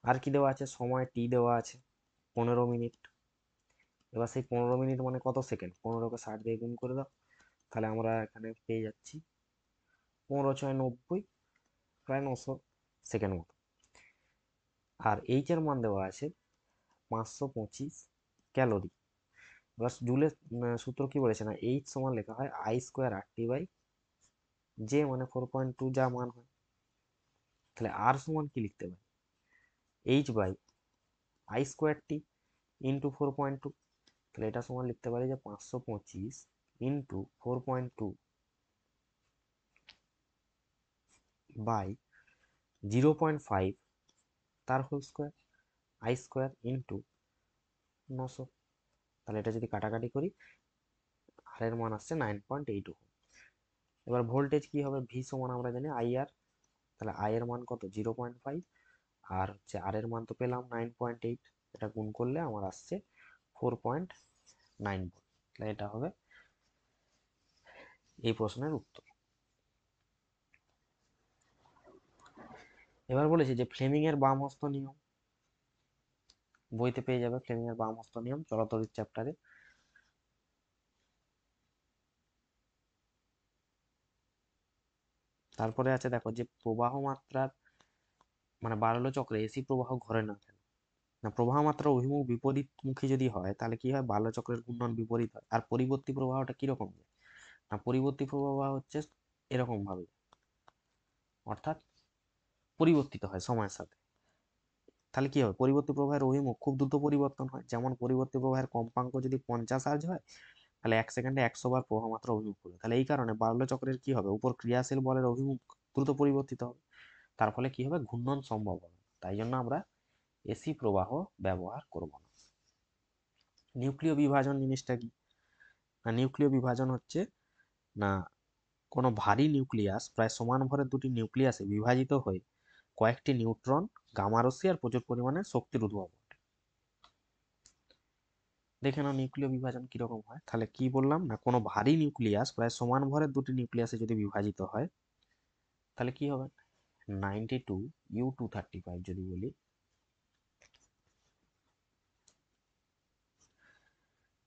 আর কি দেওয়া আছে, সময় টি দেওয়া আছে 15 মিনিট। এবার সেই 15 মিনিট মানে কত সেকেন্ড, 15কে 60 দিয়ে গুণ করে দাও, তাহলে আমরা এখানে পেয়ে যাচ্ছি 15×6 = 90, প্রায় 900 সেকেন্ড মতো। আর এইচ এর মান দেওয়া আছে 525 ক্যালোরি। এবার জুলের সূত্র কি বলেছে না, এইচ সমান লেখা হয় I²RT/J, মানে 4.2 যা মান হয়। তাহলে আর সমান কি লিখতে পারি, H/I²T × 4.2। তাহলে এটা সমান লিখতে পারি যে 525 × 4.2/0.5 তার হোল স্কোয়ার, I² × 900। তাহলে এটা যদি কাটাকাটি করি আর এর মান আসছে 9.8 ওহম। এবার ভোল্টেজ কি হবে, ভি সমান আমরা জানি IR। তাহলে আই এর মান কত, 0.5, আর হচ্ছে আর এর মান তো পেলাম 9.8। এটা গুণ করলে আমার আসছে 4.9 ভোল্ট। তাহলে এটা হবে এই প্রশ্নের উত্তর। এবার বলেছি যে ফ্লেমিং এর বাম হস্ত নিয়ম, বইতে পেয়ে যাবে ফ্লেমিং এর বাম হস্ত নিয়ম চলতরিৎ চ্যাপ্টারে। তারপরে আছে দেখো যে প্রবাহ মাত্রার মানে বাড়ালো চক্রে এসি প্রবাহ ঘরে না থাকে। না প্রবাহ মাত্রা অভিমুখ বিপরীতমুখী যদি হয় তাহলে কি হয়, বাড়ালো চক্রের ঘূর্ণন বিপরীত হয়। আর পরিবর্তী প্রবাহটা কিরকম যায়, না পরিবর্তী প্রবাহ হচ্ছে এরকম ভাবে, অর্থাৎ পরিবর্তিত হয় সময়ের সাথে। তাহলে কি হবে, পরিবর্তী প্রবাহের অভিমুখ খুব দ্রুত পরিবর্তন হয়। যেমন পরিবর্তী প্রবাহের কম্পাঙ্ক যদি 50 আর্জ হয় তাহলে 1 সেকেন্ডে 100 বার প্রবাহ মাত্রা অভিমুখ করবে। তাহলে এই কারণে বার্লো চক্রের কি হবে, উপর ক্রিয়াশীল বলের অভিমুখ দ্রুত পরিবর্তিত হবে। তার ফলে কি হবে, ঘূর্ণন সম্ভব হবে। তাই জন্য আমরা এসি প্রবাহ ব্যবহার করব না। নিউক্লিয় বিভাজন জিনিসটা কি না, নিউক্লিয় বিভাজন হচ্ছে না কোনো ভারী নিউক্লিয়াস প্রায় সমান ভরের দুটি নিউক্লিয়াসে বিভাজিত হয়ে কয়েকটি নিউট্রন, গামা রশ্মি আর প্রচুর পরিমাণে শক্তির উদ্ভব ঘটে। দেখে নাও নিউক্লিয় বিভাজন কিরকম হয়। তাহলে কি বললাম না, কোনো ভারী নিউক্লিয়াস প্রায় সমান ভরের দুটি নিউক্লিয়াসে যদি বিভাজিত হয় তাহলে কি হবে, 92U235 যদি বলি,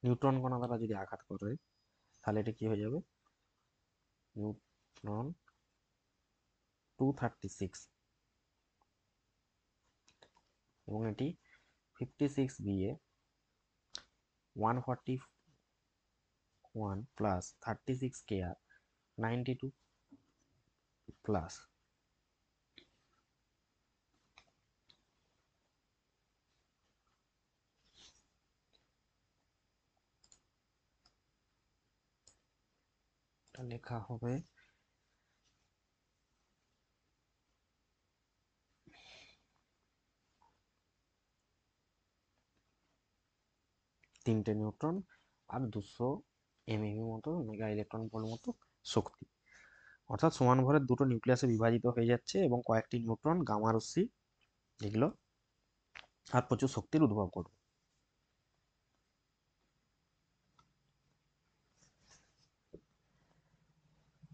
নিউট্রন কণা দ্বারা যদি আঘাত করে তাহলে এটা কি হয়ে যাবে, নিউট্রন 236, এবং এটি 56 BA 141 প্লাস 36 KR 92 প্লাস। লেখা হবে তিনটে নিউট্রন আর 200 MeV মতো মেগা ইলেকট্রন ভোল্ট মতো শক্তি, অর্থাৎ সমান ভরের দুটো নিউক্লিয়াসে বিভাজিত হয়ে যাচ্ছে এবং কয়েকটি নিউট্রন, গামা রশ্মি এগুলো আর প্রচুর শক্তির উদ্ভব করবে।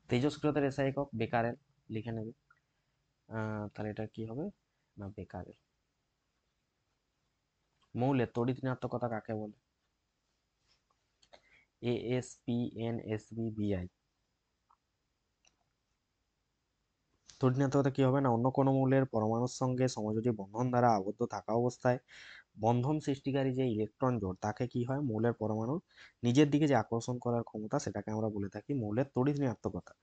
তেজস্ক্রিয়তার এসআই একক বেকারেল লিখে নেবে। তাহলে এটা কি হবে না, বেকারেল। মৌলের তড়িৎ ঋণাত্মকতা কাকে বলে, AsP_NSB_Br। তড়িৎ ঋণাত্মকতা কি হবে না, অন্য কোনো মৌলের পরমাণুর সঙ্গে সমযোজী বন্ধন দ্বারা আবদ্ধ থাকা অবস্থায় বন্ধন সৃষ্টিকারী যে ইলেকট্রন জোড় তাকে কি হয়, মৌলের পরমাণু নিজের দিকে যে আকর্ষণ করার ক্ষমতা সেটাকে আমরা বলে থাকি মৌলের তড়িৎ ঋণাত্মকতা।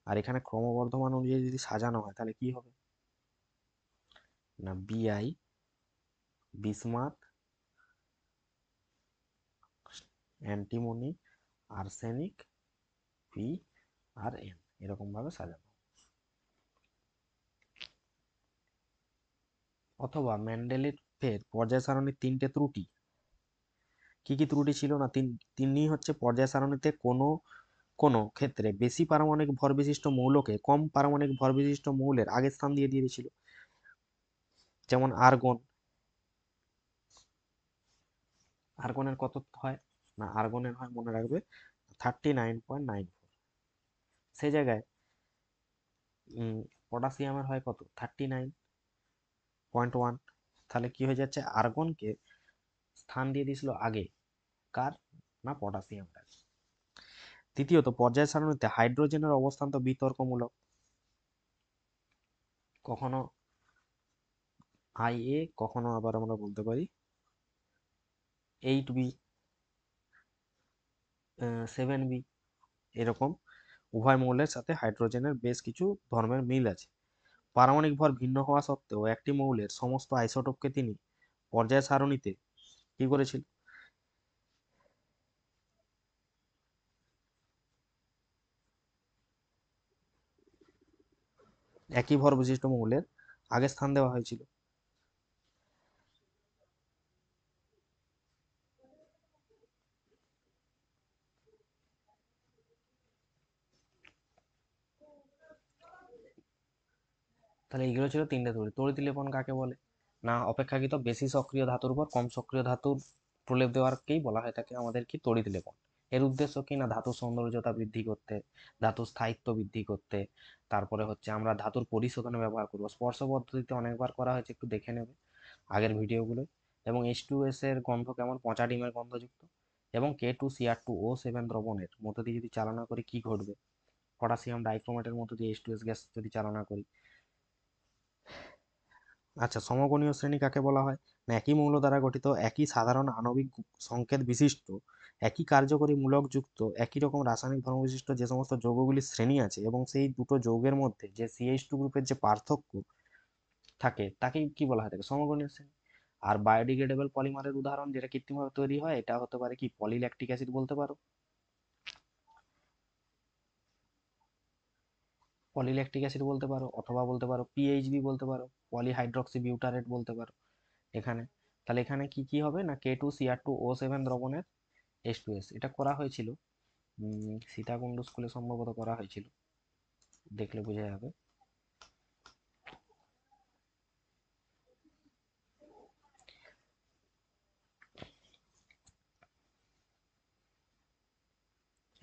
আর এখানে ক্রমবর্ধমান অনুযায়ী যদি সাজানো হয় তাহলে কি হবে না, Bi, bismuth, antimony, arsenic, P আর N এরকম ভাবে সাজানো। অথবা মেন্ডেলিফের পর্যায় সারণীর তিনটে ত্রুটি, কি কি ত্রুটি ছিল না, তিনি হচ্ছে পর্যায় সারণীতে কোনো কোনো ক্ষেত্রে বেশি পারমাণবিক ভর বিশিষ্ট মৌলকে কম পারমাণবিক ভর বিশিষ্ট মৌলের আগে স্থান দিয়ে দিয়েছিল। যেমন আর্গন, আর্গনের কত হয় না, আর্গনের হয় মনে রাখবে 39.94, সেই জায়গায় পটাশিয়ামের হয় কত 39.1। তাহলে কি হয়ে যাচ্ছে, আর্গনকে স্থান দিয়ে দিয়েছিল আগে কার না, পটাশিয়ামটা। তৃতীয়ত, পর্যায় সারণীতে হাইড্রোজেনের অবস্থান তো বিতর্কমূলক, কখনো IA, কখনো আবার আমরা বলতে পারি 8B, 7B, এরকম উভয় মৌলের সাথে হাইড্রোজেনের বেশ কিছু ধর্মের মিল আছে। পারমাণবিক ভর ভিন্ন হওয়া সত্ত্বেও একটি মৌলের সমস্ত আইসোটোপকে তিনি পর্যায় সারণীতে কি করেছিল, একই ভর বিশিষ্ট মৌলের আগে স্থান দেওয়া হয়েছিল। তাহলে এইগুলো ছিল তিনটে ত্রুটি। তড়িৎ লেপন কাকে বলে না, অপেক্ষাকৃত বেশি সক্রিয় ধাতুর উপর কম সক্রিয় ধাতুর প্রলেপ দেওয়ারকেই বলা হয় থাকে আমাদের কি তড়িৎ লেপন। এর উদ্দেশ্য কি না, ধাতুর সৌন্দর্যতা বৃদ্ধি করতে, ধাতুর স্থায়িত্ব বৃদ্ধি করতে, তারপরে হচ্ছে আমরা ধাতুর পরিশোধনে ব্যবহার করবো। স্পর্শ পদ্ধতিতে অনেকবার করা হয়েছে, একটু দেখে নেবে আগের ভিডিওগুলো। এবং H2S এর গন্ধ কেমন, পচা ডিমের গন্ধযুক্ত। এবং K2Cr2O7 দ্রবণের মধ্যে দিয়ে যদি চালনা করি কি ঘটবে, পটাশিয়াম ডাইক্রোমেটের মধ্যে দিয়ে H2S গ্যাস যদি চালনা করি। আচ্ছা, সমগণীয় শ্রেণী কাকে বলা হয় না, একই মৌল দ্বারা গঠিত, একই সাধারণ আণবিক সংকেত বিশিষ্ট, একই কার্যকরী মূলক যুক্ত, একই রকম রাসায়নিক ধর্ম বিশিষ্ট যে সমস্ত যৌগগুলির শ্রেণী আছে এবং সেই দুটো যৌগের মধ্যে যে CH2 গ্রুপের যে পার্থক্য থাকে তাকেই কি বলা হয় থাকে সমগণীয় শ্রেণী। আর বায়োডিগ্রেডেবল পলিমারের উদাহরণ যেটা কৃত্রিমভাবে তৈরি হয়, এটা হতে পারে কি পলিল্যাকটিক অ্যাসিড বলতে পারো, পলিল্যাকটিক অ্যাসিড বলতে পারো, অথবা বলতে পারো PHB বলতে পারো। পলিহাইড্রক্সি বিউটারেট বলতে পারো এখানে। তাহলে এখানে কি কি হবে না K2Cr2O7 দ্রবণের H2S, এটা করা হয়েছিল সীতাকুণ্ড স্কুলে সম্ভবত করা হয়েছিল, দেখলে বোঝা যাবে।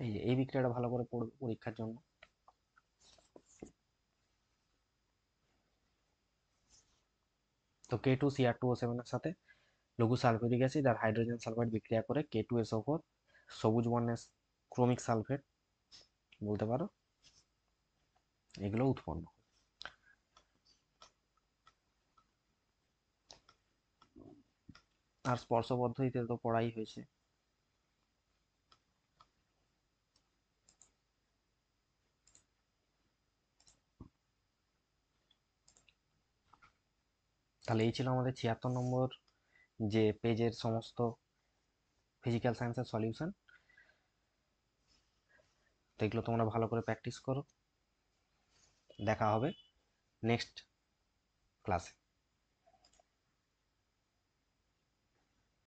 এই যে এই বিক্রিয়াটা ভালো করে পড়বে পরীক্ষার জন্য। তো K2Cr2O7 এর সাথে লঘু সালফিউরিক অ্যাসিড আর হাইড্রোজেন সালফাইড বিক্রিয়া করে K2SO4 সবুজ বর্ণের ক্রোমিক সালফেট বলতে পারো, এগুলো উৎপন্ন। আর স্পর্শ পদ্ধতিতে তো পড়াই হয়েছে। তাহলে এই ছিল আমাদের 76 নম্বর যে পেজের সমস্ত ফিজিক্যাল সায়েন্সের সলিউশন। তো এগুলো তোমরা ভালো করে প্র্যাকটিস করো। দেখা হবে নেক্সট ক্লাসে।